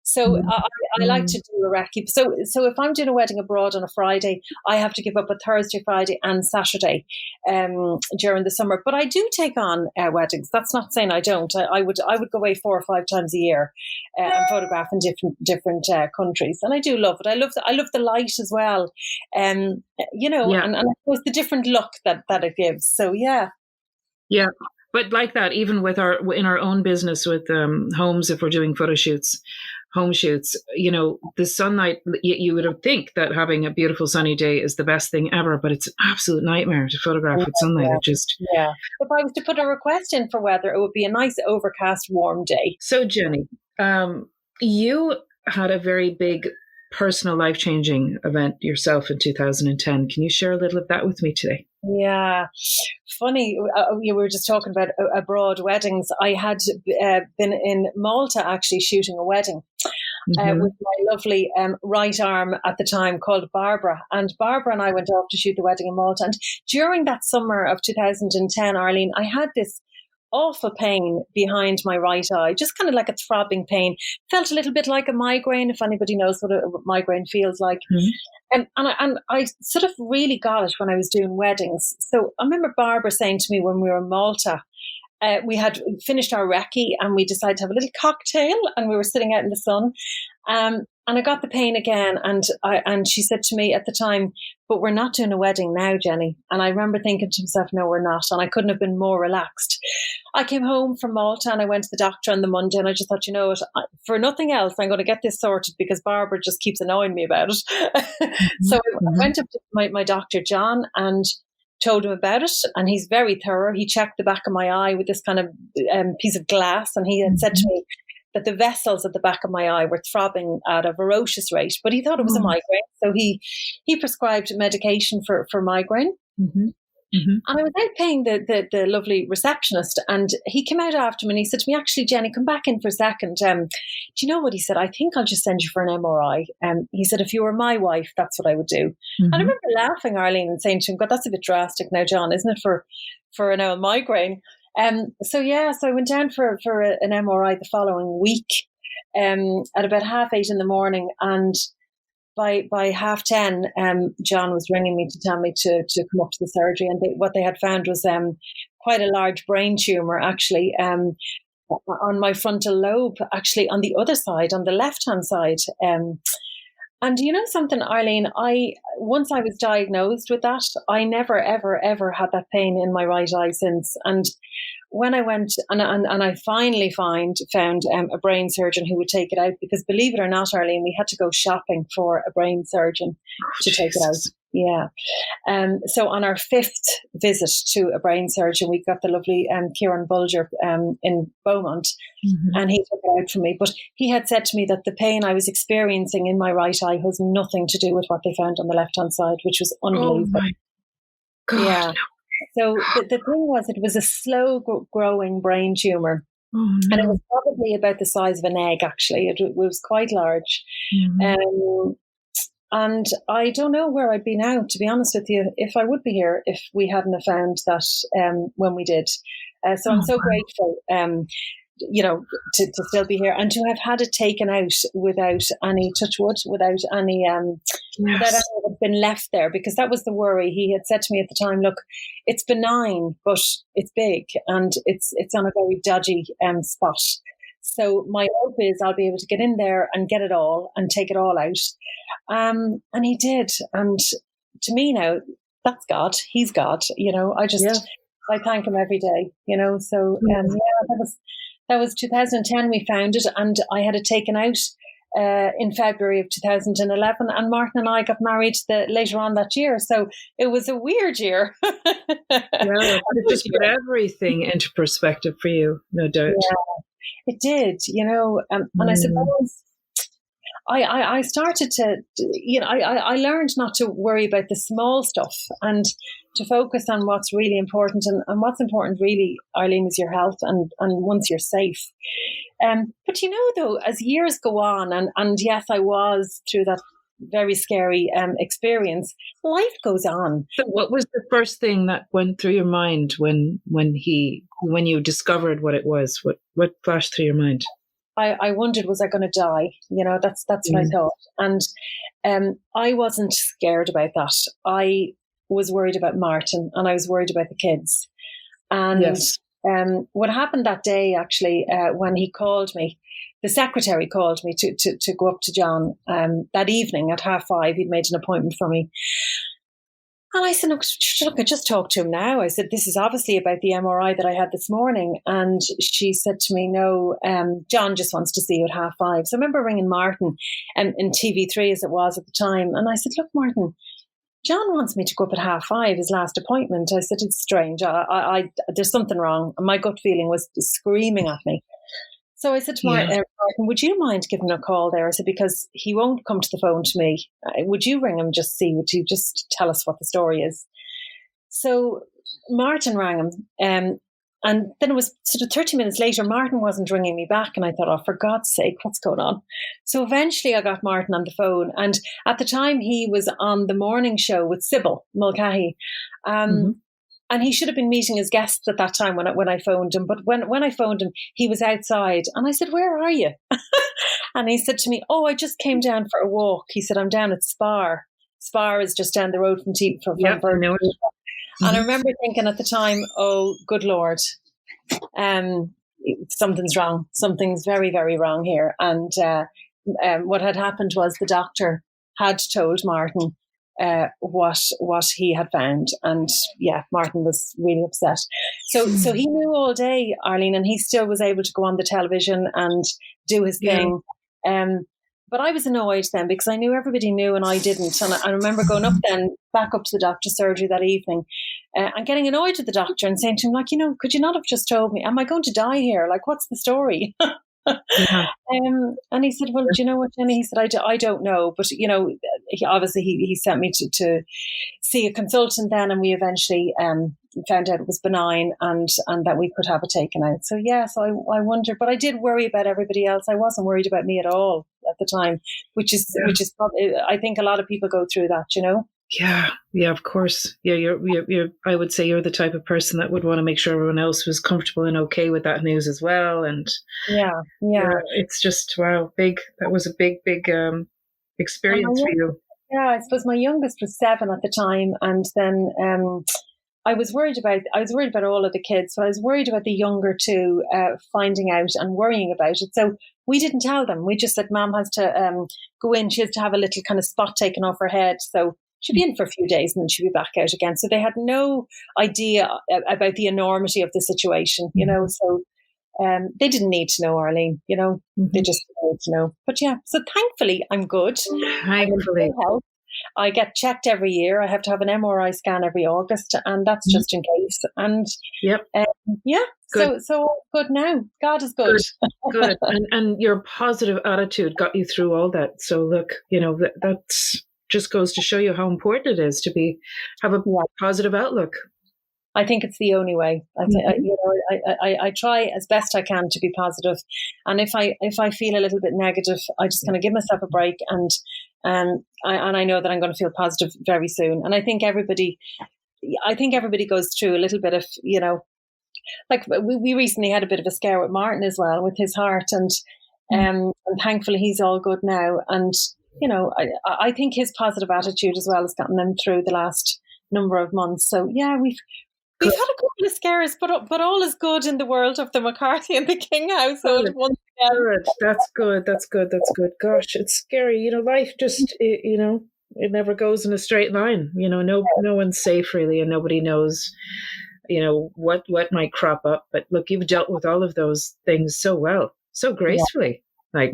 So I like to do a recce. So if I'm doing a wedding abroad on a Friday, I have to give up a Thursday, Friday and Saturday during the summer. But I do take on weddings. That's not saying I don't. I would go away 4 or 5 times a year and photograph in different countries. And I do love it. I love the light as well. And I suppose the different look that it gives. So, yeah. Yeah. But like that, even in our own business with homes, if we're doing home shoots, the sunlight, you would have think that having a beautiful sunny day is the best thing ever, but it's an absolute nightmare to photograph with sunlight. Yeah. If I was to put a request in for weather, it would be a nice overcast, warm day. So Jenny, you had a very big personal life-changing event yourself in 2010. Can you share a little of that with me today? Yeah. Funny, we were just talking about abroad weddings. I had been in Malta actually shooting a wedding with my lovely right arm at the time called Barbara. And Barbara and I went off to shoot the wedding in Malta. And during that summer of 2010, Arlene, I had this awful pain behind my right eye, just kind of like a throbbing pain. Felt a little bit like a migraine, if anybody knows what a migraine feels like. And I sort of really got it when I was doing weddings. So I remember Barbara saying to me when we were in Malta, we had finished our recce and we decided to have a little cocktail and we were sitting out in the sun. And I got the pain again. And she said to me at the time, but we're not doing a wedding now, Jenny. And I remember thinking to myself, no, we're not. And I couldn't have been more relaxed. I came home from Malta and I went to the doctor on the Monday and I just thought, for nothing else, I'm going to get this sorted because Barbara just keeps annoying me about it. So I went up to my doctor, John, and told him about it. And he's very thorough. He checked the back of my eye with this kind of piece of glass. And he had said to me that the vessels at the back of my eye were throbbing at a ferocious rate, but he thought it was a migraine. So he prescribed medication for migraine. And I was out paying the lovely receptionist, and he came out after me and he said to me, actually, Jenny, come back in for a second. Do you know what he said? I think I'll just send you for an MRI. He said, if you were my wife, that's what I would do. And I remember laughing, Arlene, and saying to him, God, that's a bit drastic now, John, isn't it, for a migraine? So I went down for an MRI the following week at about 8:30 in the morning, and by 10:30, John was ringing me to tell me to come up to the surgery, and what they had found was quite a large brain tumor, actually, on my frontal lobe, actually on the other side, on the left-hand side. And you know something, Arlene, once I was diagnosed with that, I never, ever, ever had that pain in my right eye since. And when I went and I finally found a brain surgeon who would take it out, because believe it or not, Arlene, we had to go shopping for a brain surgeon to take it out. Yeah. So on our 5th visit to a brain surgeon, we got the lovely Kieran Bulger in Beaumont, and he took it out for me. But he had said to me that the pain I was experiencing in my right eye has nothing to do with what they found on the left-hand side, which was unbelievable. Oh my God. Yeah. So the thing was, it was a slow growing brain tumor. And it was probably about the size of an egg, actually. It was quite large. And I don't know where I'd be now, to be honest with you, if I would be here if we hadn't have found that when we did. So I'm so grateful, to still be here and to have had it taken out without any, touch wood, without any that had been left there, because that was the worry. He had said to me at the time, look, it's benign, but it's big and it's on a very dodgy spot. So my hope is I'll be able to get in there and get it all and take it all out. And he did. And to me now, that's God. He's God. I thank him every day, So that was 2010 we found it, and I had it taken out in February of 2011, and Martin and I got married later on that year. So it was a weird year. It just put everything into perspective for you, no doubt. Yeah, it did, and I suppose I started to, I learned not to worry about the small stuff and to focus on what's really important. And what's important really, Arlene, is your health and once you're safe. But though, as years go on, and yes, I was through that very scary experience. Life goes on. So what was the first thing that went through your mind when you discovered what it was? What flashed through your mind? I wondered, was I going to die? That's what I thought. And I wasn't scared about that. I was worried about Martin, and I was worried about the kids. And yes. What happened that day, actually, when he called me, the secretary called me to go up to John that evening at 5:30. He'd made an appointment for me. And I said, look, I just talked to him now. I said, this is obviously about the MRI that I had this morning. And she said to me, no, John just wants to see you at 5:30. So I remember ringing Martin in TV3 as it was at the time. And I said, look, Martin, John wants me to go up at 5:30, his last appointment. I said, it's strange. There's something wrong. And my gut feeling was screaming at me. So I said to Martin, would you mind giving a call there? I said, because he won't come to the phone to me. Would you ring him, would you just tell us what the story is? So Martin rang him. And then it was sort of 30 minutes later, Martin wasn't ringing me back. And I thought, oh, for God's sake, what's going on? So eventually I got Martin on the phone. And at the time he was on the morning show with Sybil Mulcahy. And he should have been meeting his guests at that time when I phoned him. But when I phoned him, he was outside. And I said, where are you? And he said to me, oh, I just came down for a walk. He said, I'm down at Spar. Spar is just down the road from Virgin. And I remember thinking at the time, oh, good Lord, something's wrong. Something's very, very wrong here. And what had happened was the doctor had told Martin what he had found, and Martin was really upset. So he knew all day, Arlene, and he still was able to go on the television and do his thing. But I was annoyed then because I knew everybody knew and I didn't. And I remember going back up to the doctor's surgery that evening and getting annoyed with the doctor and saying to him, like, could you not have just told me? Am I going to die here? Like, what's the story? And he said, well, do you know what, Jenny? He said, I don't know. But, he sent me to see a consultant then, and we eventually found out it was benign and that we could have it taken out. So, so I wondered, but I did worry about everybody else. I wasn't worried about me at all at the time, which is probably, I think a lot of people go through that, Yeah, of course. Yeah, you're. I would say you're the type of person that would want to make sure everyone else was comfortable and okay with that news as well. And it's just big. That was a big experience for you. Yeah, I suppose my youngest was 7 at the time, and then I was worried about all of the kids, but I was worried about the younger two finding out and worrying about it. So we didn't tell them. We just said, Mom has to go in. She has to have a little kind of spot taken off her head. So she'd be in for a few days and then she'd be back out again. So they had no idea about the enormity of the situation, So they didn't need to know, Arlene, They just didn't need to know. But so thankfully I'm good. Thankfully. I get checked every year. I have to have an MRI scan every August, and that's just in case. And good. So good now. God is good. Good. And your positive attitude got you through all that. So look, that's just goes to show you how important it is to have a positive outlook. I think it's the only way. I try as best I can to be positive, and if I feel a little bit negative, I just kind of give myself a break, and I know that I'm going to feel positive very soon. And I think everybody goes through a little bit of like we recently had a bit of a scare with Martin as well with his heart, and thankfully he's all good now. And I think his positive attitude as well has gotten him through the last number of months. So we've had a couple of scares, but all is good in the world of the McCarthy and the King household. Once again. That's good. Gosh, it's scary. Life just, it never goes in a straight line. No one's safe really, and nobody knows, what might crop up. But look, you've dealt with all of those things so well, so gracefully. I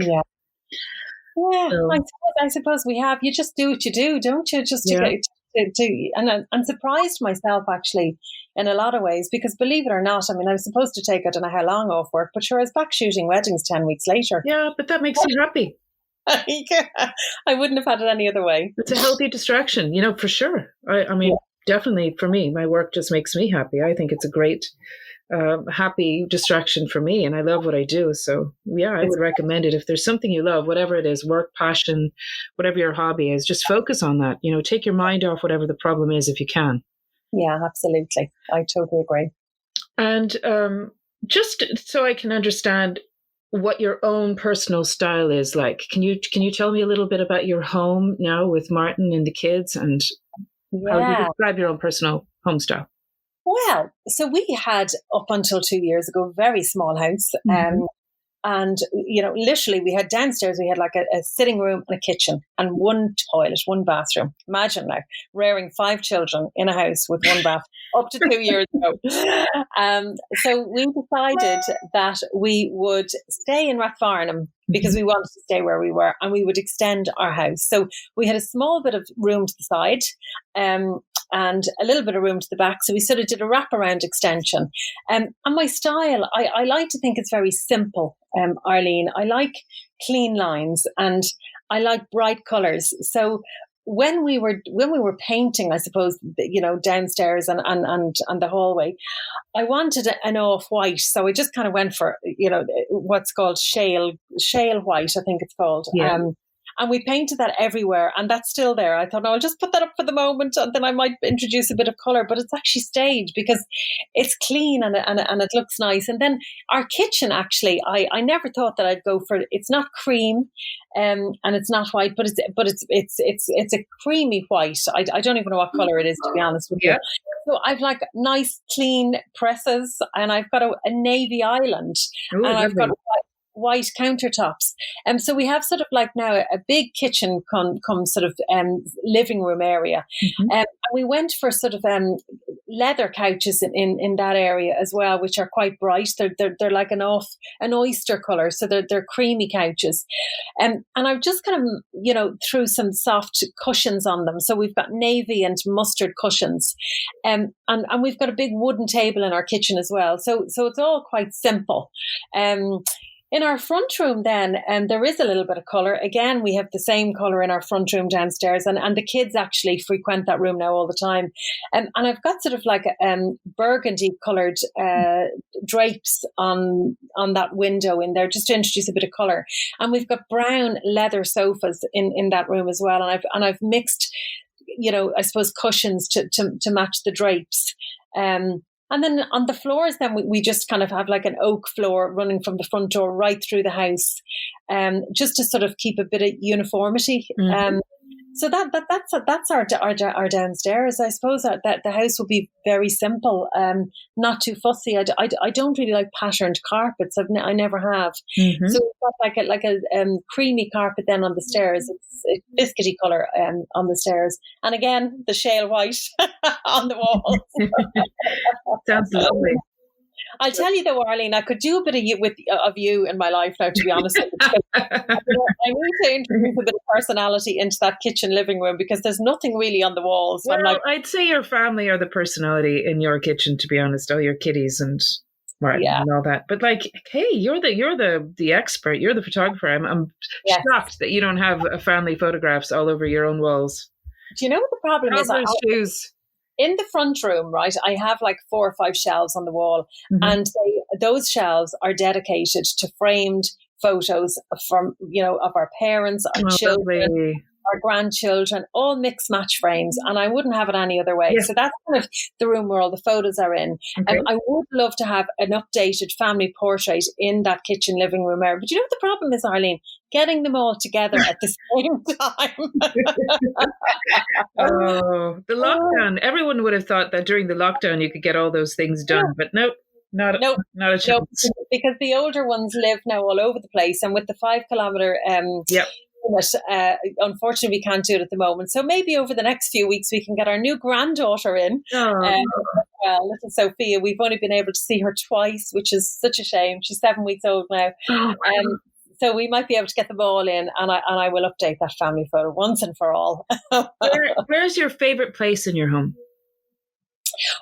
suppose we have. You just do what you do, don't you? Just and surprised myself actually in a lot of ways, because believe it or not, I was supposed to take I don't know how long off work, but sure, I was back shooting weddings 10 weeks later. Yeah, but that makes you happy. I wouldn't have had it any other way. It's a healthy distraction, for sure. Definitely for me, my work just makes me happy. I think it's a great happy distraction for me, and I love what I do. So yeah, I would recommend it. If there's something you love, whatever it is, work, passion, whatever your hobby is, just focus on that. Take your mind off whatever the problem is if you can. Yeah, absolutely. I totally agree. And just so I can understand what your own personal style is like, can you tell me a little bit about your home now with Martin and the kids, and how you describe your own personal home style? Well, so we had, up until 2 years ago, a very small house. And, literally we had downstairs, we had like a sitting room and a kitchen and one toilet, one bathroom. Imagine now, rearing 5 children in a house with one bath up to 2 years ago. So we decided that we would stay in Rathfarnham because we wanted to stay where we were, and we would extend our house. So we had a small bit of room to the side, and a little bit of room to the back. So we sort of did a wraparound extension. And my style, I like to think it's very simple, Arlene. I like clean lines and I like bright colours. So when we were painting, I suppose, downstairs and the hallway, I wanted an off-white. So I just kind of went for, what's called shale white, I think it's called. Yeah. And we painted that everywhere, and that's still there. I thought, no, I'll just put that up for the moment, and then I might introduce a bit of colour. But it's actually stayed because it's clean and it looks nice. And then our kitchen, actually, I never thought that I'd go for it. It's not cream, and it's not white, but it's a creamy white. I don't even know what colour it is, to be honest with you. So I've like nice clean presses, and I've got a navy island, and I've got white countertops. So we have sort of like now a big kitchen come sort of living room area. And we went for sort of leather couches in that area as well, which are quite bright. They're like an oyster colour, so they're creamy couches. And I've just kind of threw some soft cushions on them. So we've got navy and mustard cushions, and we've got a big wooden table in our kitchen as well. So it's all quite simple. In our front room then, there is a little bit of colour. Again, we have the same colour in our front room downstairs, and the kids actually frequent that room now all the time. And I've got sort of like burgundy coloured drapes on that window in there, just to introduce a bit of colour. And we've got brown leather sofas in that room as well. And I've mixed, I suppose, cushions to match the drapes. And then on the floors, then we just kind of have like an oak floor running from the front door right through the house, just to sort of keep a bit of uniformity. So that's our downstairs. I suppose that the house will be very simple, not too fussy. I don't really like patterned carpets. I never have. So we've got like a creamy carpet then on the stairs. It's biscuity colour on the stairs, and again the shale white on the walls. Sounds lovely. I'll tell you though, Arlene, I could do a bit of you in my life now, to be honest. I need to introduce a bit of personality into that kitchen living room, because there's nothing really on the walls. Well, I'd say your family are the personality in your kitchen, to be honest. All your kiddies and Martin and all that. But like, hey, you're the expert. You're the photographer. I'm shocked that you don't have family photographs all over your own walls. Do you know what the problem is? In the front room, right, I have like 4 or 5 shelves on the wall, and those shelves are dedicated to framed photos from, of our parents, our children, our grandchildren, all mixed match frames, and I wouldn't have it any other way. So that's kind of the room where all the photos are in. I would love to have an updated family portrait in that kitchen living room area. But you know what the problem is, Arlene? Getting them all together at the same time. Oh, the lockdown. Everyone would have thought that during the lockdown you could get all those things done, but nope. Not a chance. Nope, because the older ones live now all over the place, and with the 5 kilometre unfortunately we can't do it at the moment. So maybe over the next few weeks we can get our new granddaughter in. Little Sophia. We've only been able to see her twice, which is such a shame. She's 7 weeks old now. So we might be able to get them all in, and I will update that family photo once and for all. Where's your favourite place in your home?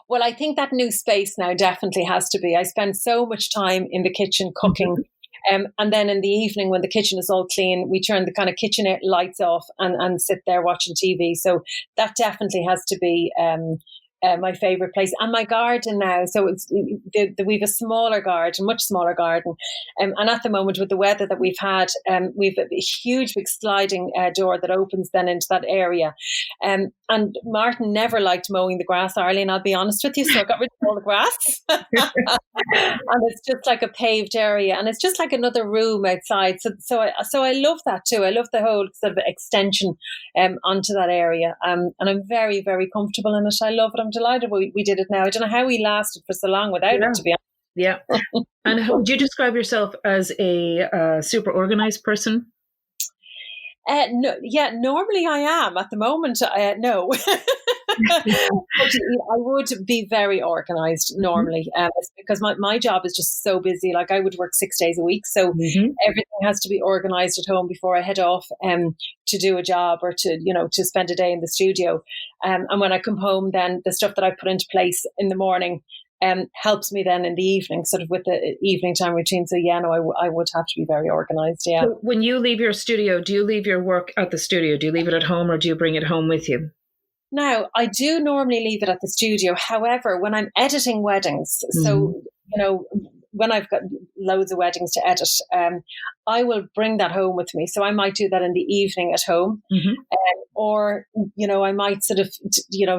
Well, I think that new space now definitely has to be. I spend so much time in the kitchen cooking. And then in the evening, when the kitchen is all clean, we turn the kind of kitchen lights off and sit there watching TV. So that definitely has to be my favorite place, and my garden now. So we've a smaller garden, much smaller garden, and at the moment with the weather that we've had, we've a huge big sliding door that opens then into that area. And Martin never liked mowing the grass, Arlene, I'll be honest with you, so I got rid of all the grass. And it's just like a paved area, and it's just like another room outside. So I love that too. I love the whole sort of extension onto that area, and I'm very, very comfortable in it. I love it. I'm delighted we did it now. I don't know how we lasted for so long without it, to be honest. Yeah. And how would you describe yourself as a super organized person? No, yeah, normally I am. At the moment, no. I would be very organised normally, because my job is just so busy. Like I would work 6 days a week, so everything has to be organised at home before I head off to do a job or to spend a day in the studio. And when I come home, then the stuff that I put into place in the morning helps me then in the evening, sort of with the evening time routine. So yeah, no, I would have to be very organised. Yeah. So when you leave your studio, do you leave your work at the studio? Do you leave it at home, or do you bring it home with you? Now, I do normally leave it at the studio. However, when I'm editing weddings, so, when I've got loads of weddings to edit, I will bring that home with me. So I might do that in the evening at home. Or, I might sort of,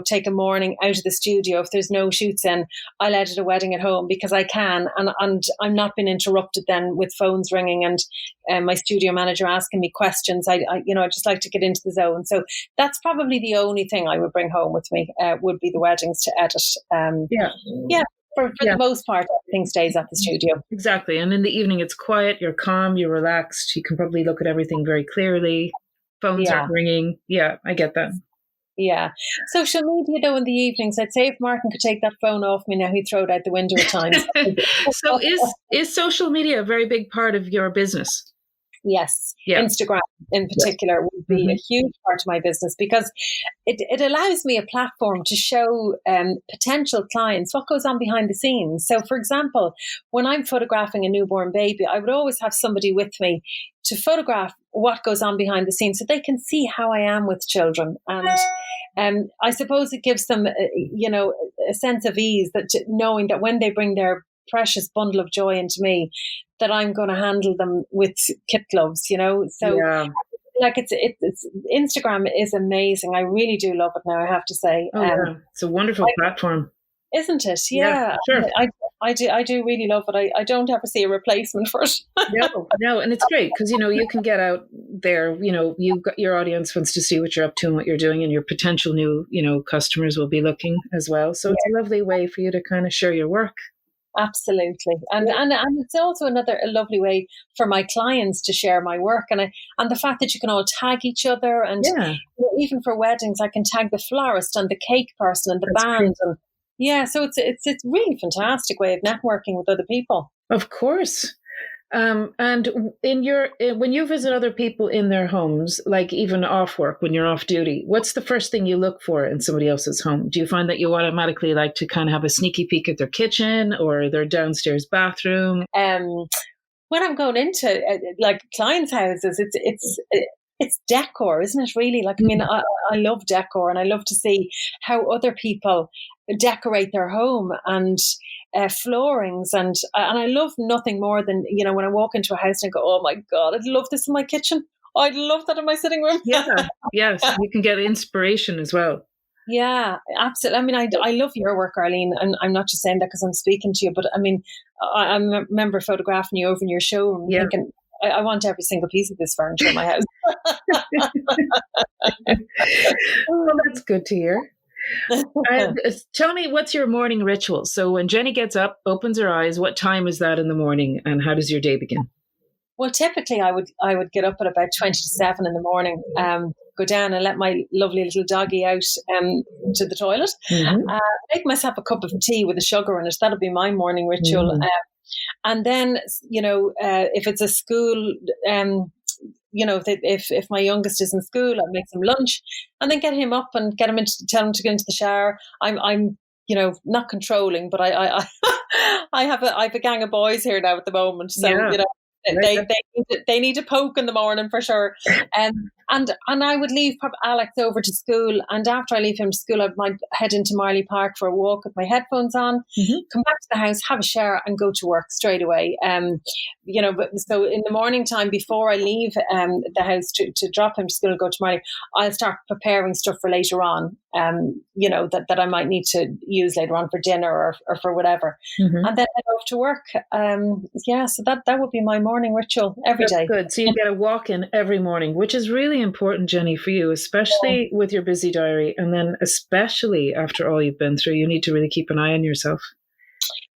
take a morning out of the studio. If there's no shoots in, I'll edit a wedding at home because I can. And I'm not being interrupted then with phones ringing and my studio manager asking me questions. I just like to get into the zone. So that's probably the only thing I would bring home with me, would be the weddings to edit. Yeah. For the most part, everything stays at the studio. Exactly. And in the evening, it's quiet, you're calm, you're relaxed. You can probably look at everything very clearly. Phones aren't ringing. Yeah, I get that. Yeah. Social media, though, in the evenings, I'd say if Martin could take that phone off me now, he'd throw it out the window at times. So is social media a very big part of your business? Yes, Instagram in particular would be a huge part of my business because it allows me a platform to show potential clients what goes on behind the scenes. So, for example, when I'm photographing a newborn baby, I would always have somebody with me to photograph what goes on behind the scenes so they can see how I am with children. And I suppose it gives them, a sense of ease, that knowing that when they bring their precious bundle of joy into me, that I'm going to handle them with kid gloves, So like it's Instagram is amazing. I really do love it now, I have to say. It's a wonderful platform. Isn't it? Yeah, sure. I do really love it. I don't ever see a replacement for it. No, and it's great because you can get out there. You've got your audience wants to see what you're up to and what you're doing, and your potential new customers will be looking as well. So it's a lovely way for you to kind of share your work. Absolutely, and it's also a lovely way for my clients to share my work, and the fact that you can all tag each other, and even for weddings, I can tag the florist and the cake person and the band, so it's a really fantastic way of networking with other people. Of course. And when you visit other people in their homes, like even off work, when you're off duty, what's the first thing you look for in somebody else's home? Do you find that you automatically like to kind of have a sneaky peek at their kitchen or their downstairs bathroom? When I'm going into like clients' houses, it's decor, isn't it? Really, like I love decor, and I love to see how other people decorate their home and floorings, and I love nothing more than when I walk into a house and I go, oh my God, I'd love this in my kitchen. I'd love that in my sitting room. Yes, you can get inspiration as well. Yeah, absolutely. I mean, I love your work, Arlene, and I'm not just saying that because I'm speaking to you, but I mean, I remember photographing you over in your showroom, thinking, I want every single piece of this furniture in my house. Well, that's good to hear. Tell me, what's your morning ritual? So when Jenny gets up, opens her eyes, what time is that in the morning, and how does your day begin? Well, typically I would get up at about 20 to 7 in the morning, go down and let my lovely little doggy out to the toilet, make myself a cup of tea with a sugar in it. That'll be my morning ritual. And then, if it's a school, if my youngest is in school, I'll make some lunch and then get him up and tell him to get into the shower. I'm not controlling, but I have a gang of boys here now at the moment. So, They need a poke in the morning for sure. And I would leave Alex over to school, and after I leave him to school, I might head into Marley Park for a walk with my headphones on, come back to the house, have a shower, and go to work straight away. But so in the morning time before I leave the house to drop him to school and go to Marley, I'll start preparing stuff for later on. That I might need to use later on for dinner or for whatever, and then head off to work. So that would be my morning ritual every day. Good. So you get a walk in every morning, which is really important, Jenny, for you, especially with your busy diary, and then especially after all you've been through. You need to really keep an eye on yourself.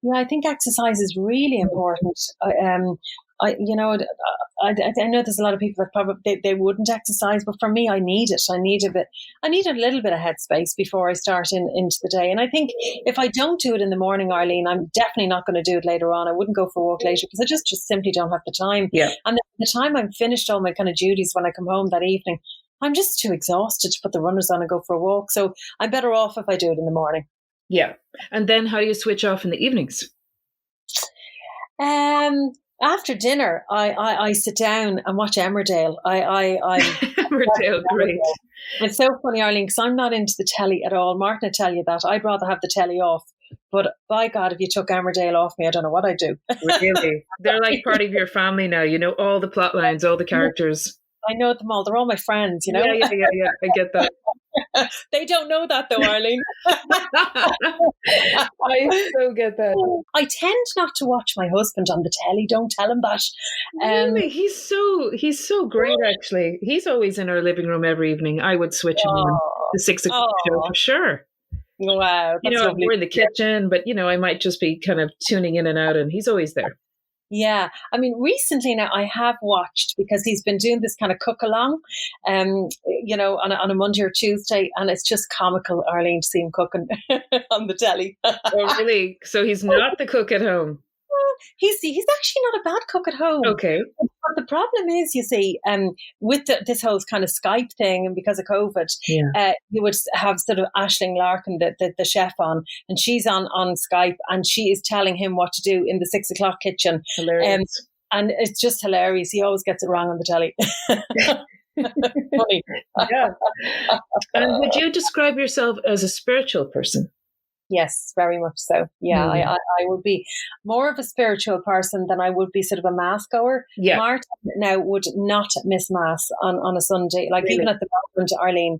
Yeah, I think exercise is really important. I know there's a lot of people that probably they wouldn't exercise, but for me, I need it. I need a little bit of headspace before I start into the day. And I think if I don't do it in the morning, Arlene, I'm definitely not going to do it later on. I wouldn't go for a walk later because I just simply don't have the time. Yeah. And the time I'm finished all my kind of duties when I come home that evening, I'm just too exhausted to put the runners on and go for a walk. So I'm better off if I do it in the morning. Yeah. And then how do you switch off in the evenings? After dinner, I sit down and watch Emmerdale. Emmerdale, great. It's so funny, Arlene, because I'm not into the telly at all. Martin will tell you that. I'd rather have the telly off. But by God, if you took Emmerdale off me, I don't know what I'd do. Really? They're like part of your family now. You know all the plot lines, all the characters. I know them all. They're all my friends, you know? Yeah. I get that. They don't know that though, Arlene. I so get that. I tend not to watch my husband on the telly. Don't tell him that. Really? He's so great, actually. He's always in our living room every evening. I would switch him on the 6 o'clock show for sure. Wow. That's lovely. We're in the kitchen, but I might just be kind of tuning in and out, and he's always there. Yeah. I mean, recently now I have watched, because he's been doing this kind of cook along, on a Monday or Tuesday, and it's just comical, Arlene, to see him cooking on the telly. Oh, really? So he's not the cook at home? He's actually not a bad cook at home. Okay. But the problem is, you see, with this whole kind of Skype thing, and because of COVID, you would have sort of Aisling Larkin, the chef, on, and she's on Skype, and she is telling him what to do in the 6 o'clock kitchen. Hilarious. And it's just hilarious. He always gets it wrong on the telly. Funny. Yeah. And would you describe yourself as a spiritual person? Yes, very much so. Yeah, I would be more of a spiritual person than I would be sort of a mass goer. Yeah. Martin now would not miss mass on a Sunday. Like, really? Even at the moment, Arlene,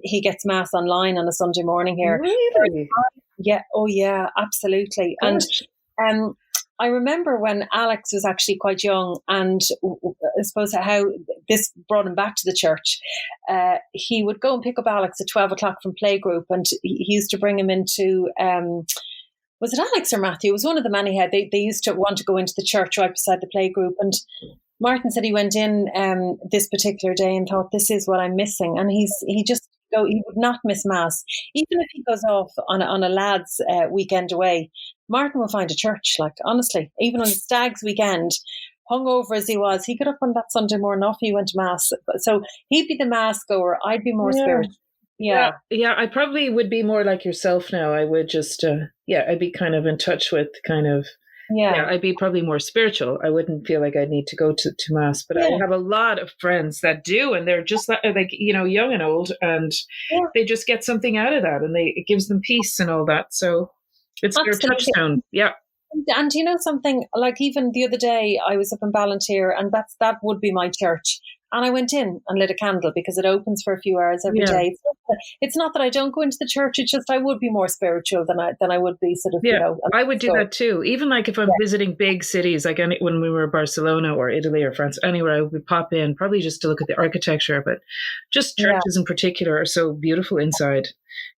he gets mass online on a Sunday morning here. Really? Yeah. Oh, yeah, absolutely. Gosh. And I remember when Alex was actually quite young, and I suppose how this brought him back to the church. He would go and pick up Alex at 12 o'clock from playgroup, and he used to bring him into, was it Alex or Matthew? It was one of them anyhow. They used to want to go into the church right beside the playgroup, and Martin said he went in this particular day and thought, this is what I'm missing. And he would not miss mass. Even if he goes off on a lad's weekend away, Martin will find a church, like, honestly, even on the stag's weekend, hungover as he was, he got up on that Sunday morning, off he went to mass. So he'd be the mass goer. I'd be more spiritual. Yeah. I probably would be more like yourself now. I would just, I'd be kind of in touch with kind of, I'd be probably more spiritual. I wouldn't feel like I'd need to go to mass, but I have a lot of friends that do, and they're just like young and old, and they just get something out of that, and it gives them peace and all that. So it's their touchstone. Yeah. And you know something, like even the other day I was up in Ballantyre, and that would be my church. And I went in and lit a candle because it opens for a few hours every day. It's not that I don't go into the church. It's just I would be more spiritual than I would be sort of, I would do that too. Even like if I'm visiting big cities, like when we were in Barcelona or Italy or France, anywhere, I would pop in, probably just to look at the architecture, but just churches in particular are so beautiful inside.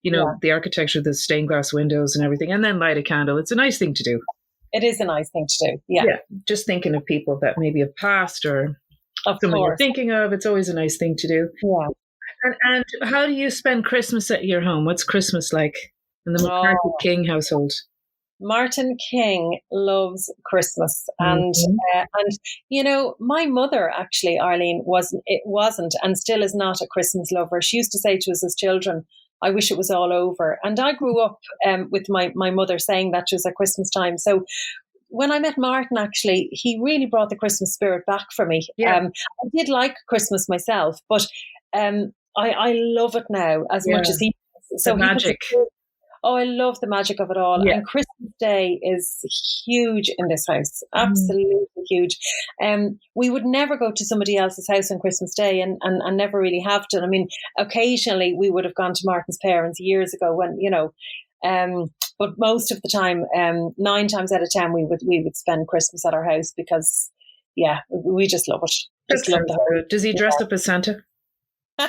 The architecture, the stained glass windows and everything, and then light a candle. It's a nice thing to do. It is a nice thing to do. Yeah. Just thinking of people that maybe have passed or of someone course you're thinking of. It's always a nice thing to do. Yeah. And how do you spend Christmas at your home? What's Christmas like in the McCarthy King household? Martin King loves Christmas, and my mother actually, Arlene, wasn't and still is not a Christmas lover. She used to say to us as children, I wish it was all over. And I grew up with my mother saying that to us at Christmas time. So when I met Martin, actually, he really brought the Christmas spirit back for me. Yeah. I did like Christmas myself, but I love it now as much as he does. The magic. Oh, I love the magic of it all. Yeah. And Christmas Day is huge in this house. Absolutely huge. We would never go to somebody else's house on Christmas Day and never really have done. I mean, occasionally we would have gone to Martin's parents years ago when, you know, but most of the time, 9 times out of 10, we would spend Christmas at our house because, yeah, we just love it. Just love the Does he dress up as Santa? no,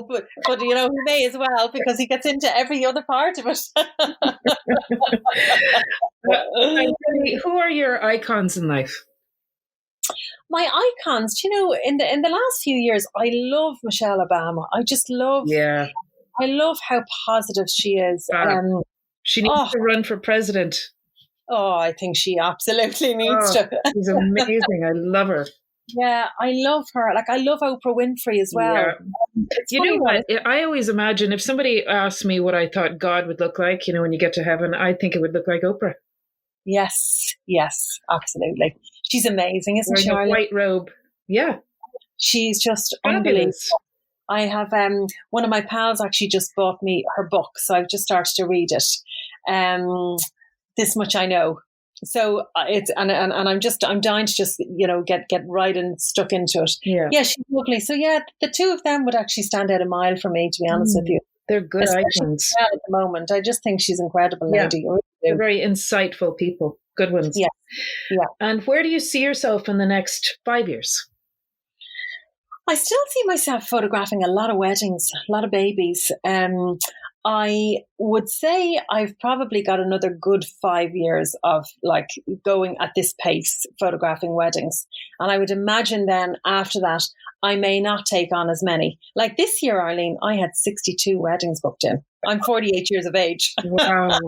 but you know, he may as well because he gets into every other part of it. Who are your icons in life? My icons, you know, in the last few years, I love Michelle Obama. I just love. Yeah. I love how positive she is. She needs to run for president. Oh, I think she absolutely needs to. She's amazing. I love her. Yeah, I love her. Like, I love Oprah Winfrey as well. Yeah. You know what? I always imagine if somebody asked me what I thought God would look like, you know, when you get to heaven, I think it would look like Oprah. Yes, absolutely. She's amazing, isn't she? Wearing a white robe. Yeah. She's just fabulous. Unbelievable. I have one of my pals actually just bought me her book, so I've just started to read it. This Much I Know. So it's and I'm dying to just, you know, get right and stuck into it. Yeah, she's lovely. So yeah, the two of them would actually stand out a mile for me, to be honest with you. They're good icons at the moment. I just think she's incredible, lady. Yeah. They're very insightful people. Good ones. Yeah. And where do you see yourself in the next 5 years? I still see myself photographing a lot of weddings, a lot of babies. I would say I've probably got another good 5 years of like going at this pace, photographing weddings. And I would imagine then after that, I may not take on as many. Like this year, Arlene, I had 62 weddings booked in. I'm 48 years of age. Wow.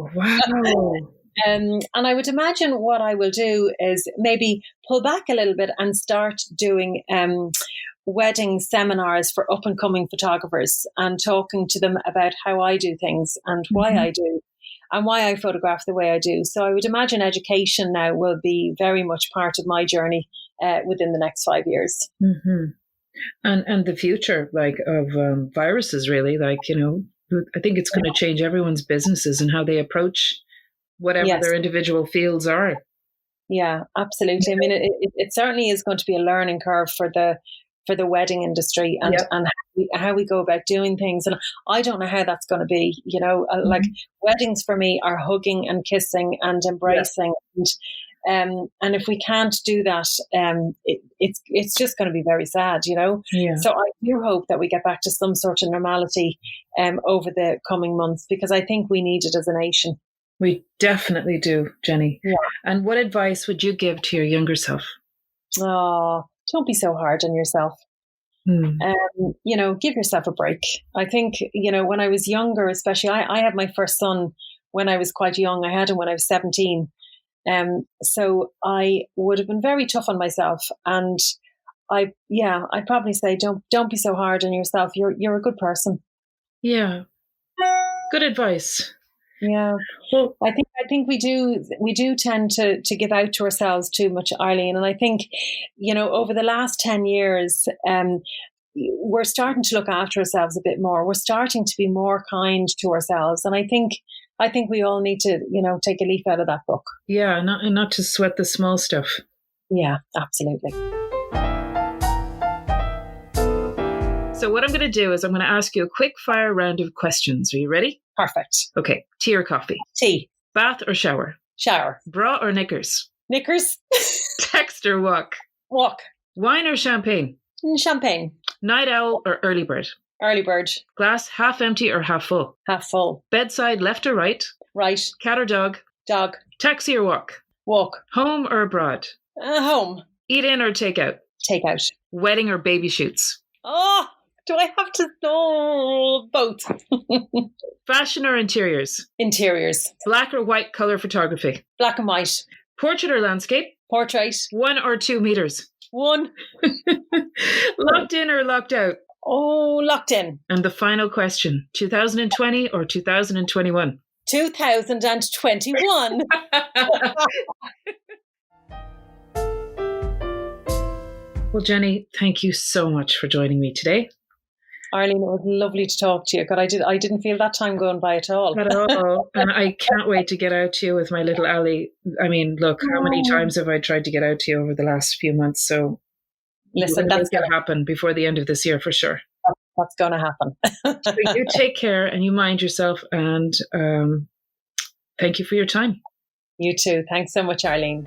And I would imagine what I will do is maybe pull back a little bit and start doing wedding seminars for up and coming photographers and talking to them about how I do things and why I do and why I photograph the way I do. So I would imagine education now will be very much part of my journey within the next 5 years. And the future, like, of viruses, really, like, you know, I think it's going to change everyone's businesses and how they approach whatever their individual fields are. Yeah, absolutely. I mean, it certainly is going to be a learning curve for the wedding industry and how we go about doing things. And I don't know how that's going to be, you know, like weddings for me are hugging and kissing and embracing. And if we can't do that, it's just going to be very sad, you know. So I do hope that we get back to some sort of normality over the coming months, because I think we need it as a nation. We definitely do, Jenny. And what advice would you give to your younger self? Oh, don't be so hard on yourself. You know, give yourself a break. I think, you know, when I was younger, especially, I had my first son when I was quite young. I had him when I was 17. So I would have been very tough on myself. And I'd probably say, don't be so hard on yourself. You're a good person. Yeah. Good advice. Yeah. Well, I think we do tend to give out to ourselves too much, Arlene. And I think, you know, over the last 10 years, we're starting to look after ourselves a bit more. We're starting to be more kind to ourselves. And I think we all need to, you know, take a leaf out of that book. Yeah, not to sweat the small stuff. Yeah, absolutely. So what I'm going to do is I'm going to ask you a quick fire round of questions. Are you ready? Perfect. Okay. Tea or coffee? Tea. Bath or shower? Shower. Bra or knickers? Knickers. Text or walk? Walk. Wine or champagne? Champagne. Night owl or early bird? Early bird. Glass half empty or half full? Half full. Bedside left or right? Right. Cat or dog? Dog. Taxi or walk? Walk. Home or abroad? Home. Eat in or take out? Take out. Wedding or baby shoots? Oh, do I have to know both? Fashion or interiors? Interiors. Black or white color photography? Black and white. Portrait or landscape? Portrait. 1 or 2 meters? 1. Locked in or locked out? Oh, locked in. And the final question, 2020 or 2021? 2021. Well, Jenny, thank you so much for joining me today. Arlene, it was lovely to talk to you. God, I didn't feel that time going by at all. At all. And I can't wait to get out to you with my little Ali. I mean, look, how many times have I tried to get out to you over the last few months? So listen, that's going to happen before the end of this year for sure. That's going to happen. So you take care and you mind yourself. And thank you for your time. You too. Thanks so much, Arlene.